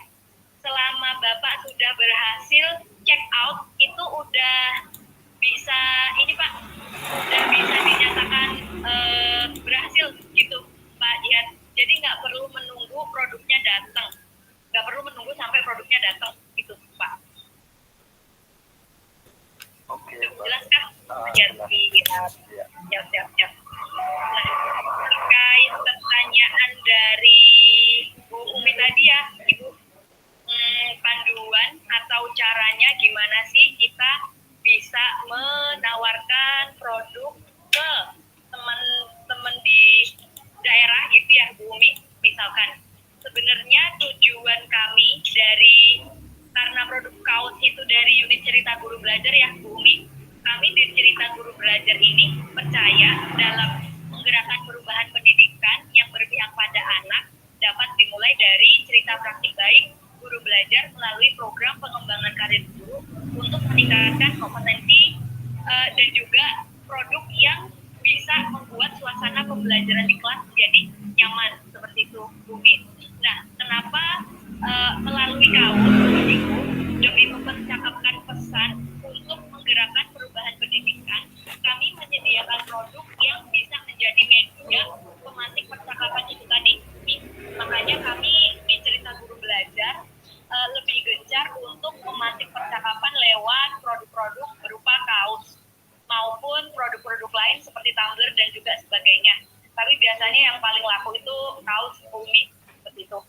Selama Bapak sudah berhasil check out itu udah bisa ini Pak, udah bisa dinyatakan berhasil gitu Pak Jian. Jadi nggak perlu menunggu produknya datang, nggak perlu menunggu sampai produknya datang gitu Pak. Oke, Jelas kan? jelas. Ya. Siap. Nah, terkait pertanyaan dari Bu Umi tadi ya, Ibu, panduan atau caranya gimana sih kita bisa menawarkan produk ke teman-teman di daerah gitu ya, Bu Umi, misalkan. Sebenarnya tujuan kami dari, karena produk kaos itu dari unit cerita guru belajar ya, Bu Umi. Kami di cerita guru belajar ini percaya dalam menggerakkan perubahan pendidikan yang berpihak pada anak dapat dimulai dari cerita praktik baik guru belajar melalui program pengembangan karir guru untuk meningkatkan kompetensi dan juga produk yang bisa membuat suasana pembelajaran di kelas menjadi nyaman seperti itu, Bu Umi. Nah, kenapa melalui kaus itu demi mempercakapkan pesan untuk menggerakkan perubahan pendidikan, kami menyediakan produk yang bisa menjadi media pemantik percakapan itu tadi. Makanya kami di cerita guru belajar lebih gencar untuk memantik percakapan lewat produk-produk berupa kaos maupun produk-produk lain seperti tumbler dan juga sebagainya. Tapi biasanya yang paling laku itu kaos, Umi, seperti itu.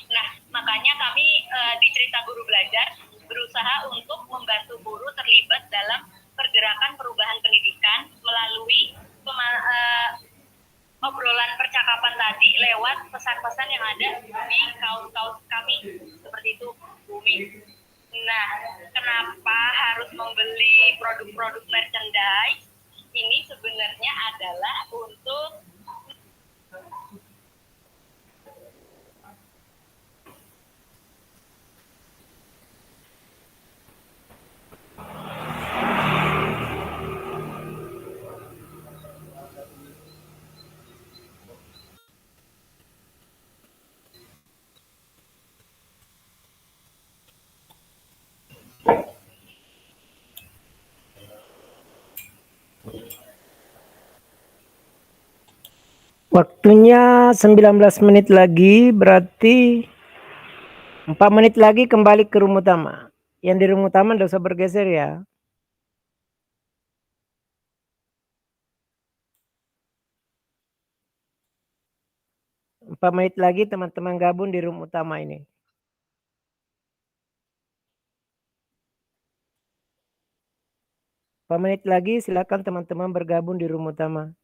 Nah, makanya kami di cerita guru belajar berusaha untuk membantu guru terlibat dalam pergerakan perubahan pendidikan melalui obrolan percakapan tadi lewat pesan-pesan yang ada di kaus-kaus kami seperti itu, Bumi. Nah, kenapa harus membeli produk-produk merchandise? Ini sebenarnya adalah untuk Waktunya 19 menit lagi, berarti 4 menit lagi kembali ke room utama. Yang di room utama tidak usah bergeser ya. 4 menit lagi teman-teman gabung di room utama ini. 4 menit lagi silakan teman-teman bergabung di room utama.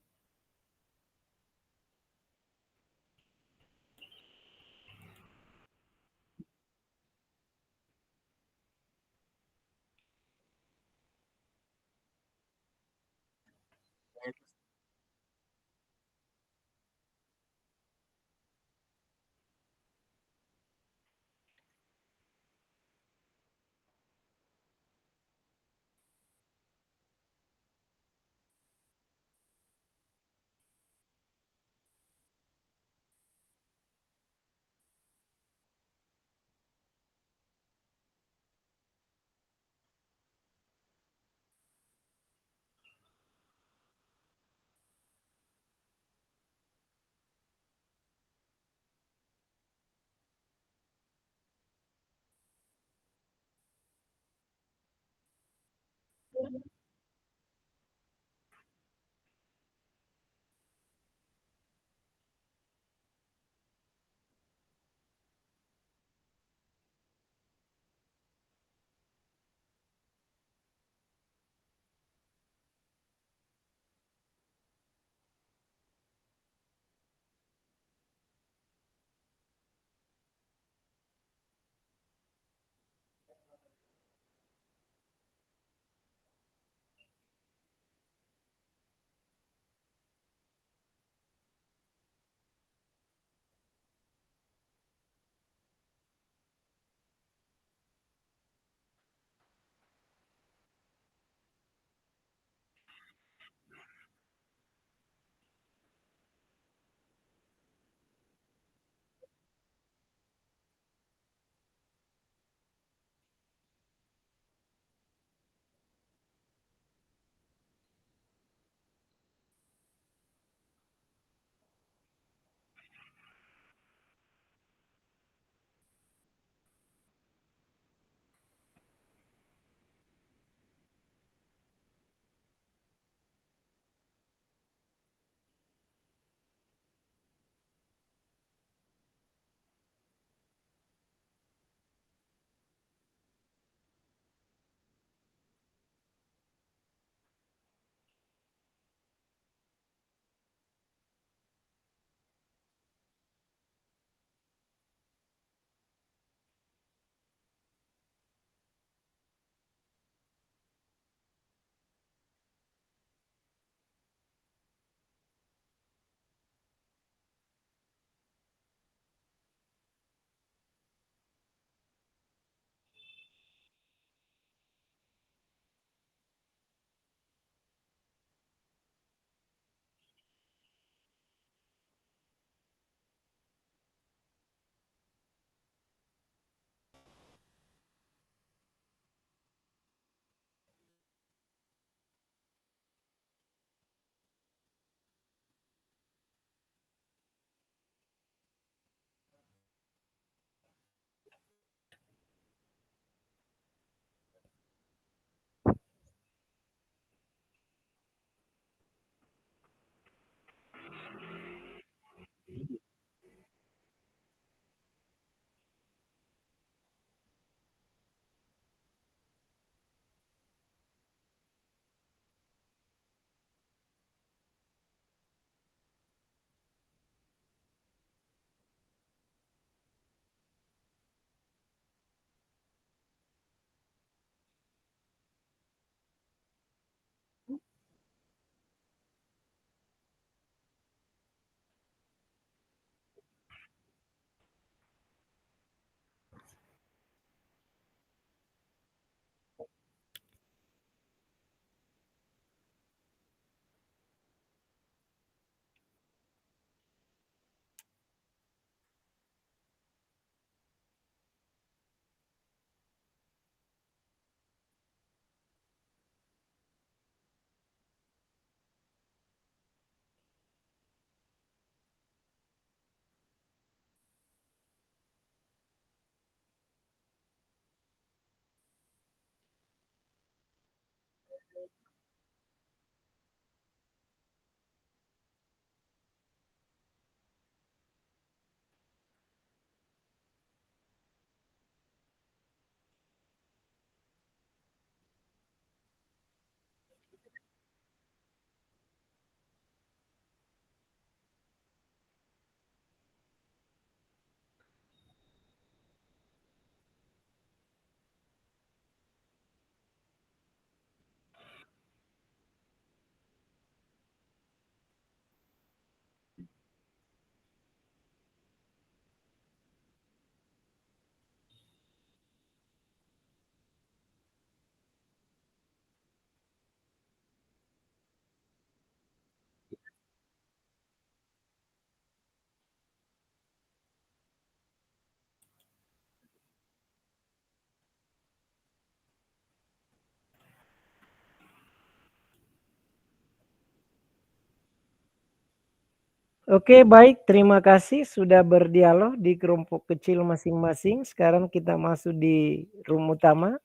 Oke, baik. Terima kasih sudah berdialog di kelompok kecil masing-masing. Sekarang kita masuk di room utama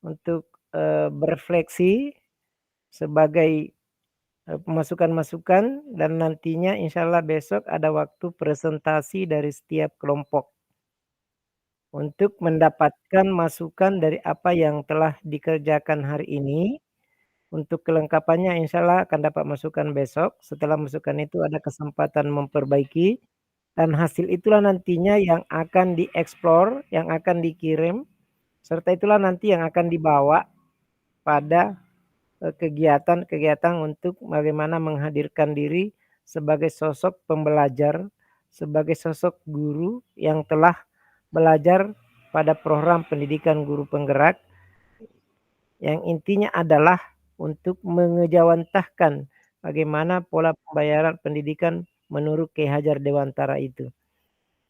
untuk berefleksi sebagai masukan-masukan, dan nantinya insya Allah besok ada waktu presentasi dari setiap kelompok untuk mendapatkan masukan dari apa yang telah dikerjakan hari ini. Untuk kelengkapannya insya Allah akan dapat masukan besok. Setelah masukan itu ada kesempatan memperbaiki, dan hasil itulah nantinya yang akan dieksplor, yang akan dikirim, serta itulah nanti yang akan dibawa pada kegiatan-kegiatan untuk bagaimana menghadirkan diri sebagai sosok pembelajar, sebagai sosok guru yang telah belajar pada program pendidikan guru penggerak, yang intinya adalah untuk mengejawantahkan bagaimana pola pembayaran pendidikan menurut Ki Hajar Dewantara itu.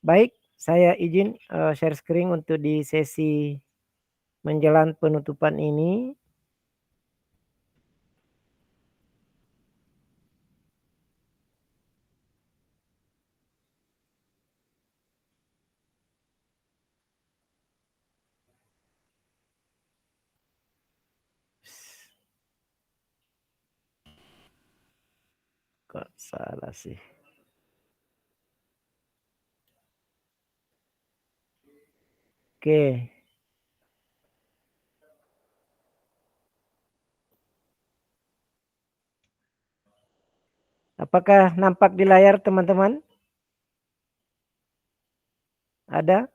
Baik, saya izin share screen untuk di sesi menjelang penutupan ini. Kok salah sih? Oke. Apakah nampak di layar teman-teman? Ada?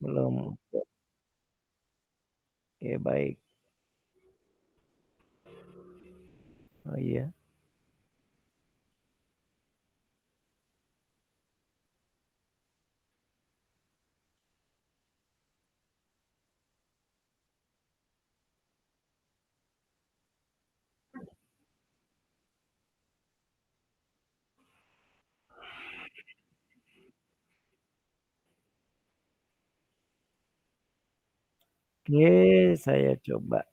Belum. Oke, baik. Oh iya. Oke, saya coba.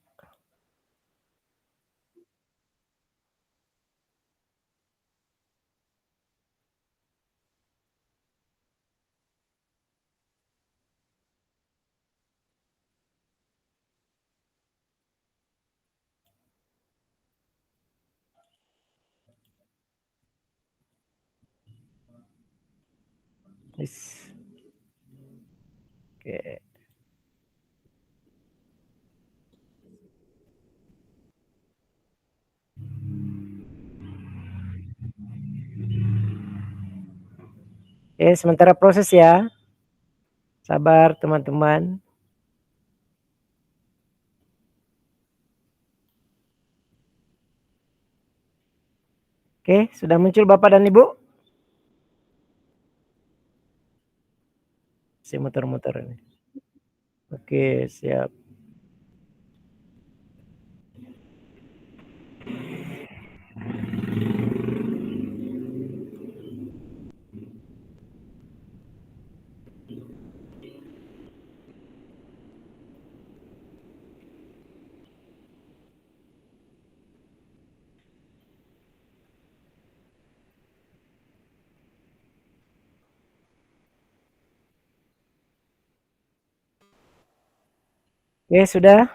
Yes. Oke. Sementara proses ya. Sabar teman-teman. Oke, sudah muncul Bapak dan Ibu? Saya muter-muter ini. Oke, siap. Oke, sudah?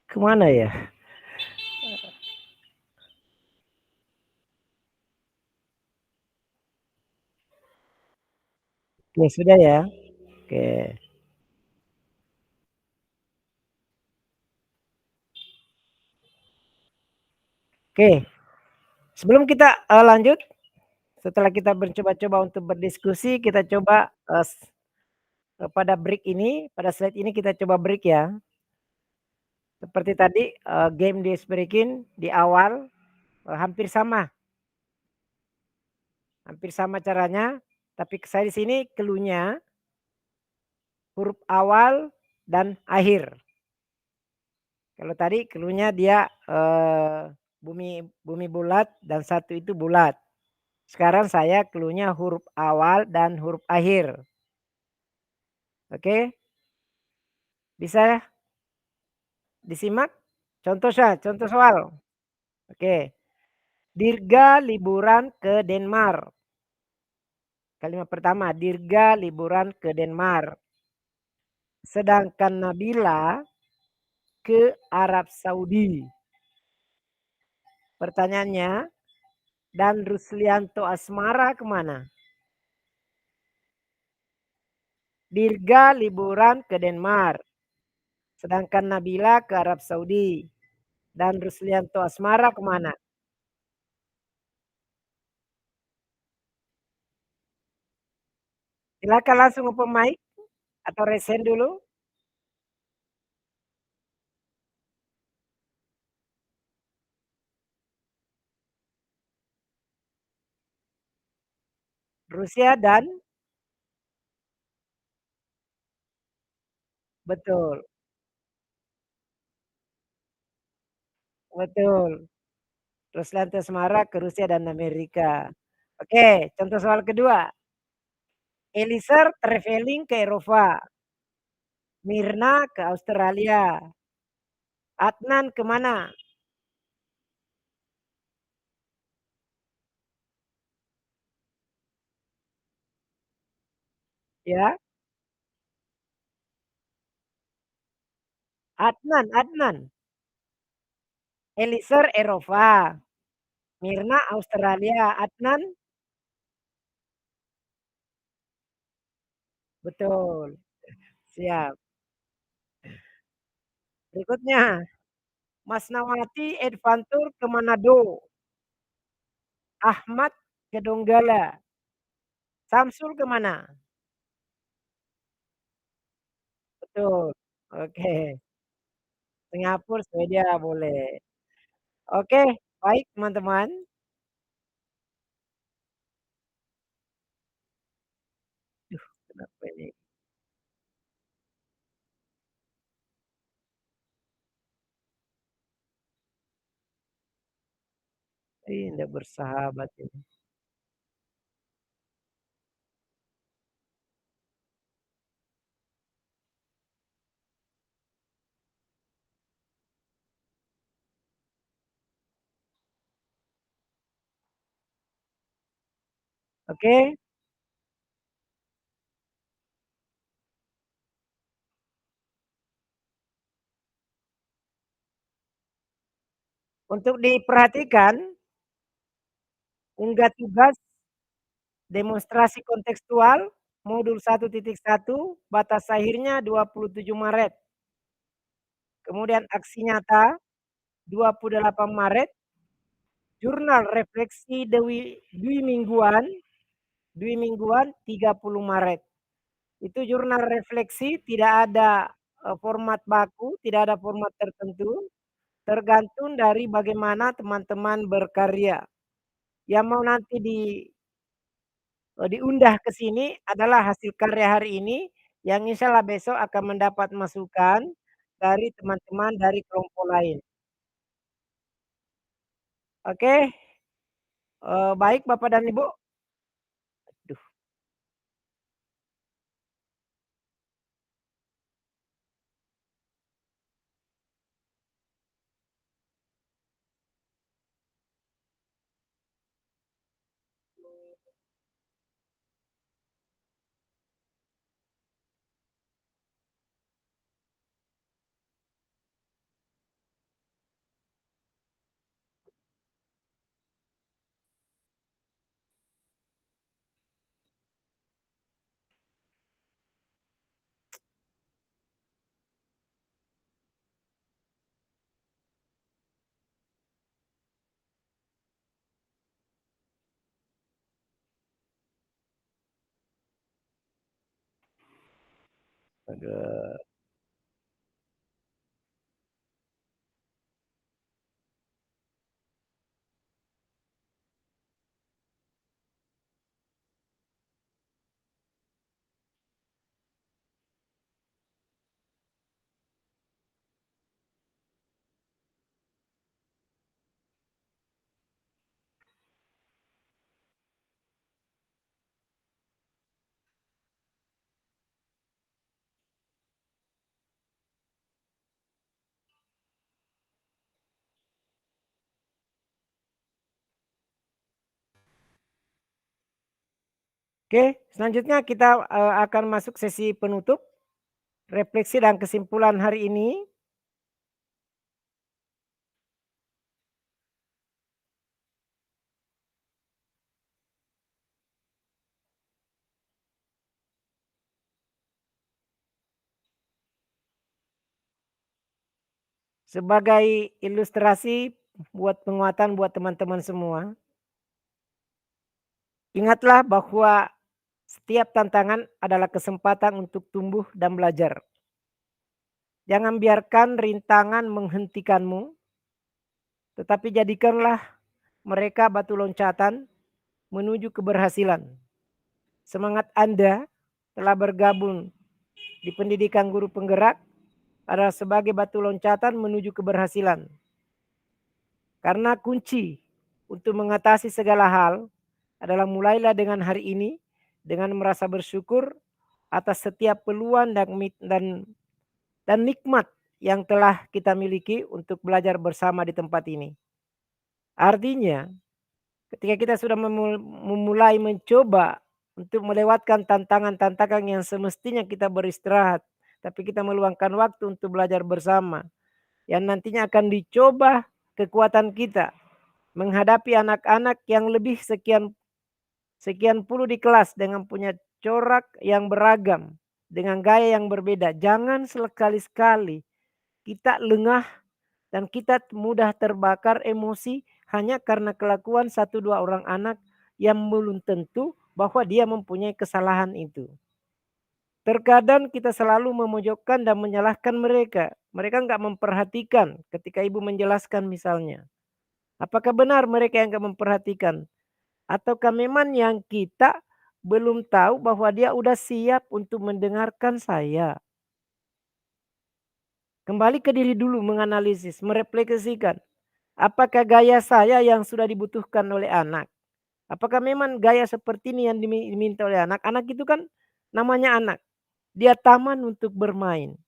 Kemana ya? Oke, sudah ya? Oke. Oke. Sebelum kita lanjut, setelah kita mencoba-coba untuk berdiskusi, kita coba pada break ini, pada slide ini kita coba break ya. Seperti tadi game di-breakin di awal hampir sama. Hampir sama caranya, tapi saya di sini clue-nya huruf awal dan akhir. Kalau tadi clue-nya dia bumi bulat dan satu itu bulat. Sekarang saya clue-nya huruf awal dan huruf akhir. Oke? Bisa Disimak? Contoh soal. Oke. Dirga liburan ke Denmark. Kalimat pertama, Dirga liburan ke Denmark. Sedangkan Nabila ke Arab Saudi. Pertanyaannya, dan Ruslianto Asmara kemana? Dirga liburan ke Denmark. Sedangkan Nabila ke Arab Saudi. Dan Ruslianto Asmara kemana? Silakan langsung open mic atau resen dulu. Rusia dan betul, betul. Ruslianto Asmara ke Rusia dan Amerika. Oke, contoh soal kedua. Eliezer traveling ke Eropa. Mirna ke Australia. Adnan kemana? Ya, Adnan. Eliezer Eropa. Mirna Australia. Adnan betul. Siap. Berikutnya, Mas Nawati Adventure ke Manado. Ahmad ke Donggala. Samsul kemana? Betul. Oke. Singapura, Swedia boleh. Oke, baik teman-teman. Kenapa ini? Ini tidak bersahabat ini. Oke, untuk diperhatikan, unggah tugas demonstrasi kontekstual modul 1.1 batas akhirnya 27 Maret. Kemudian aksi nyata 28 Maret, jurnal refleksi dwi mingguan 30 Maret. Itu jurnal refleksi tidak ada format baku, tidak ada format tertentu, tergantung dari bagaimana teman-teman berkarya. Yang mau nanti diundah ke sini adalah hasil karya hari ini yang insya Allah besok akan mendapat masukan dari teman-teman dari kelompok lain. Oke, baik Bapak dan Ibu. Aduh, aduh. Oke, selanjutnya kita akan masuk sesi penutup, refleksi dan kesimpulan hari ini. Sebagai ilustrasi buat penguatan buat teman-teman semua, ingatlah bahwa setiap tantangan adalah kesempatan untuk tumbuh dan belajar. Jangan biarkan rintangan menghentikanmu, tetapi jadikanlah mereka batu loncatan menuju keberhasilan. Semangat Anda telah bergabung di pendidikan guru penggerak adalah sebagai batu loncatan menuju keberhasilan. Karena kunci untuk mengatasi segala hal adalah mulailah dengan hari ini dengan merasa bersyukur atas setiap peluang dan nikmat yang telah kita miliki untuk belajar bersama di tempat ini. Artinya, ketika kita sudah memulai mencoba untuk melewatkan tantangan-tantangan yang semestinya kita beristirahat, tapi kita meluangkan waktu untuk belajar bersama, yang nantinya akan dicoba kekuatan kita menghadapi anak-anak yang lebih sekian puluh di kelas dengan punya corak yang beragam, dengan gaya yang berbeda. Jangan sekali-sekali kita lengah dan kita mudah terbakar emosi hanya karena kelakuan satu dua orang anak yang belum tentu bahwa dia mempunyai kesalahan itu. Terkadang kita selalu memojokkan dan menyalahkan mereka. Mereka nggak memperhatikan ketika ibu menjelaskan misalnya. Apakah benar mereka yang nggak memperhatikan? Ataukah memang yang kita belum tahu bahwa dia udah siap untuk mendengarkan saya? Kembali ke diri dulu menganalisis, merefleksikan. Apakah gaya saya yang sudah dibutuhkan oleh anak? Apakah memang gaya seperti ini yang diminta oleh anak? Anak itu kan namanya anak. Dia taman untuk bermain.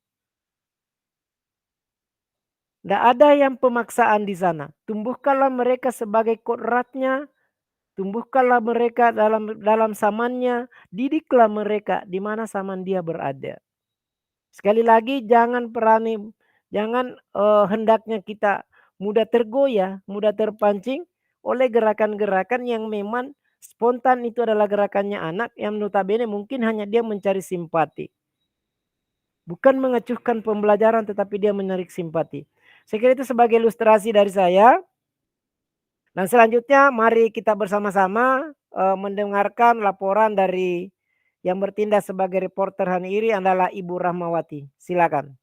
Tidak ada yang pemaksaan di sana. Tumbuhkanlah mereka sebagai kodratnya. Tumbuhkanlah mereka dalam samannya. Didiklah mereka di mana saman dia berada. Sekali lagi jangan hendaknya kita mudah tergoyah, mudah terpancing oleh gerakan-gerakan yang memang spontan itu adalah gerakannya anak yang notabene mungkin hanya dia mencari simpati. Bukan mengacuhkan pembelajaran tetapi dia menarik simpati. Saya kira itu sebagai ilustrasi dari saya. Dan selanjutnya mari kita bersama-sama mendengarkan laporan dari yang bertindak sebagai reporter hari ini adalah Ibu Rahmawati. Silakan.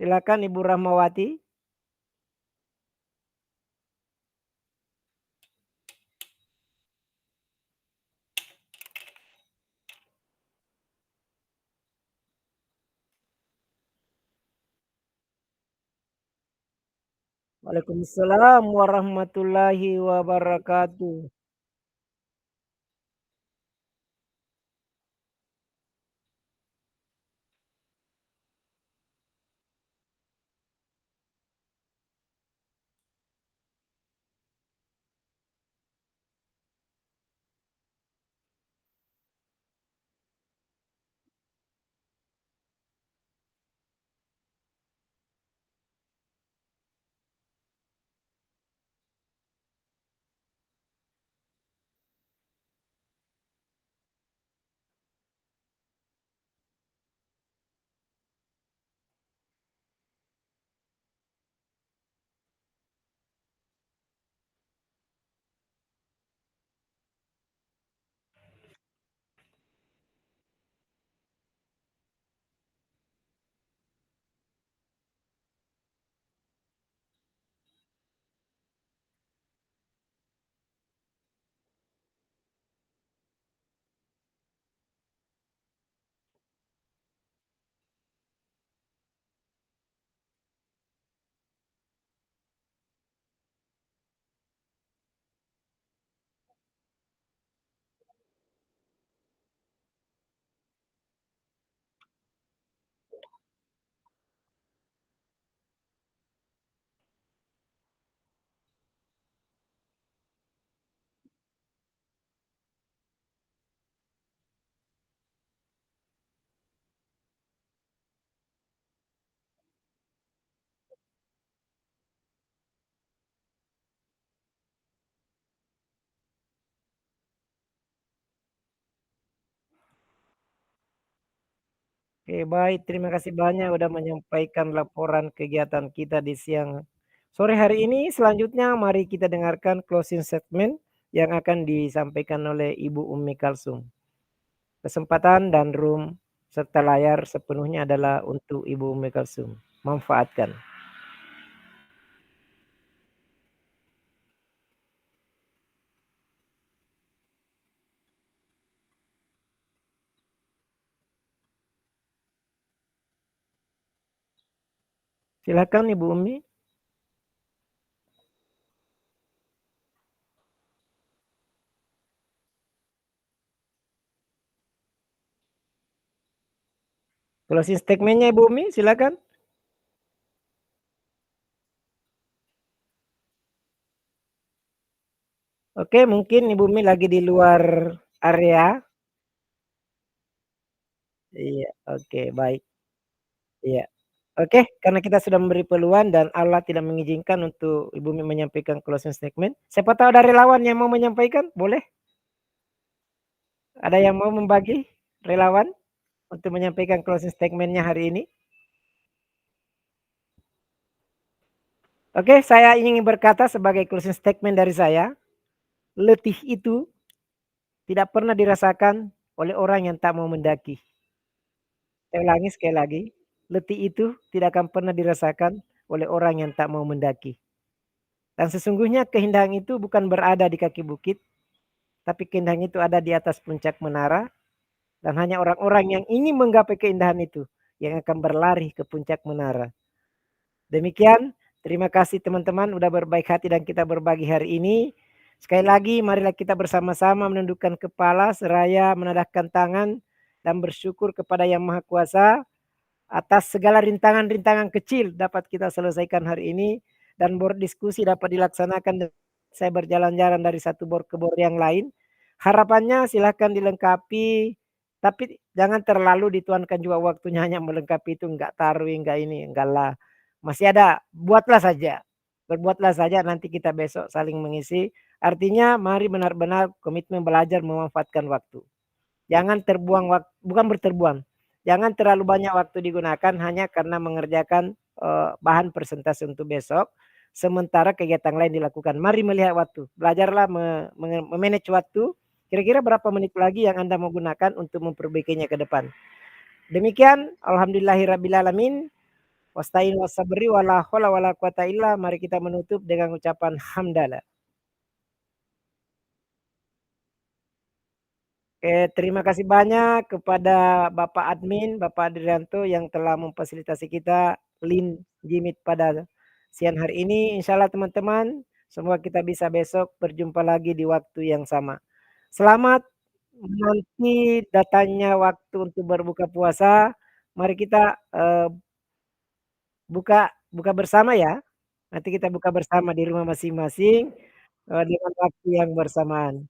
Silakan Ibu Rahmawati. Waalaikumsalam warahmatullahi wabarakatuh. Oke, baik. Terima kasih banyak udah menyampaikan laporan kegiatan kita di siang sore hari ini. Selanjutnya mari kita dengarkan closing statement yang akan disampaikan oleh Ibu Umi Kalsum. Kesempatan dan room serta layar sepenuhnya adalah untuk Ibu Umi Kalsum. Manfaatkan. Silakan Ibu Umi. Closing statementnya Ibu Umi, silakan. Oke, mungkin Ibu Umi lagi di luar area. Iya, oke, baik. Iya. Oke, karena kita sudah memberi peluang dan Allah tidak mengizinkan untuk Ibu Umi menyampaikan closing statement. Siapa tahu ada relawan yang mau menyampaikan, boleh? Ada yang mau membagi relawan untuk menyampaikan closing statement-nya hari ini? Oke, saya ingin berkata sebagai closing statement dari saya, letih itu tidak pernah dirasakan oleh orang yang tak mau mendaki. Saya ulangi sekali lagi, letih itu tidak akan pernah dirasakan oleh orang yang tak mau mendaki. Dan sesungguhnya keindahan itu bukan berada di kaki bukit, tapi keindahan itu ada di atas puncak menara, dan hanya orang-orang yang ingin menggapai keindahan itu yang akan berlari ke puncak menara. Demikian, terima kasih teman-teman udah berbaik hati dan kita berbagi hari ini. Sekali lagi, marilah kita bersama-sama menundukkan kepala seraya menadahkan tangan dan bersyukur kepada Yang Maha Kuasa atas segala rintangan-rintangan kecil dapat kita selesaikan hari ini dan berdiskusi dapat dilaksanakan. Saya berjalan-jalan dari satu bor ke bor yang lain. Harapannya silahkan dilengkapi, tapi jangan terlalu dituankan juga waktunya hanya melengkapi itu, enggak taruh, enggak ini, enggak lah. Masih ada, buatlah saja. Berbuatlah saja, nanti kita besok saling mengisi. Artinya mari benar-benar komitmen belajar memanfaatkan waktu. Jangan terbuang waktu, bukan berterbuang. Jangan terlalu banyak waktu digunakan hanya karena mengerjakan bahan presentasi untuk besok. Sementara kegiatan lain dilakukan. Mari melihat waktu. Belajarlah memanage waktu. Kira-kira berapa menit lagi yang Anda mau gunakan untuk memperbaikinya ke depan. Demikian. Alhamdulillahirrabbilalamin. Wasta'in wasabri wala hawla wala quwata illa. Mari kita menutup dengan ucapan hamdalah. Oke, terima kasih banyak kepada Bapak Admin, Bapak Adrianto yang telah memfasilitasi kita link Jimit pada siang hari ini. Insya Allah teman-teman, semoga kita bisa besok berjumpa lagi di waktu yang sama. Selamat menanti datanya waktu untuk berbuka puasa. Mari kita buka bersama ya. Nanti kita buka bersama di rumah masing-masing dengan waktu yang bersamaan.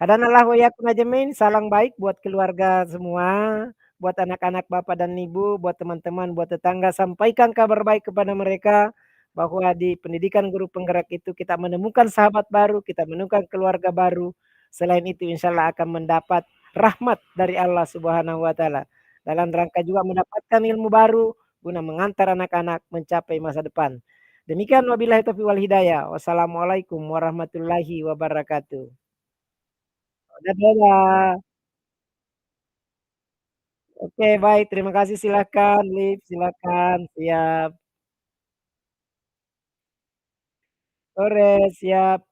Hadanallah wa iyyakum ajmain. Salam baik buat keluarga semua, buat anak-anak Bapak dan Ibu, buat teman-teman, buat tetangga. Sampaikan kabar baik kepada mereka bahwa di pendidikan guru penggerak itu kita menemukan sahabat baru, kita menemukan keluarga baru. Selain itu insya Allah akan mendapat rahmat dari Allah Subhanahu wa taala. Dalam rangka juga mendapatkan ilmu baru guna mengantar anak-anak mencapai masa depan. Demikian wabillahi taufiq wal hidayah. Wassalamualaikum warahmatullahi wabarakatuh. Dadah. Oke, baik. Terima kasih. Silakan, Liv. Silakan. Siap. Sore, siap.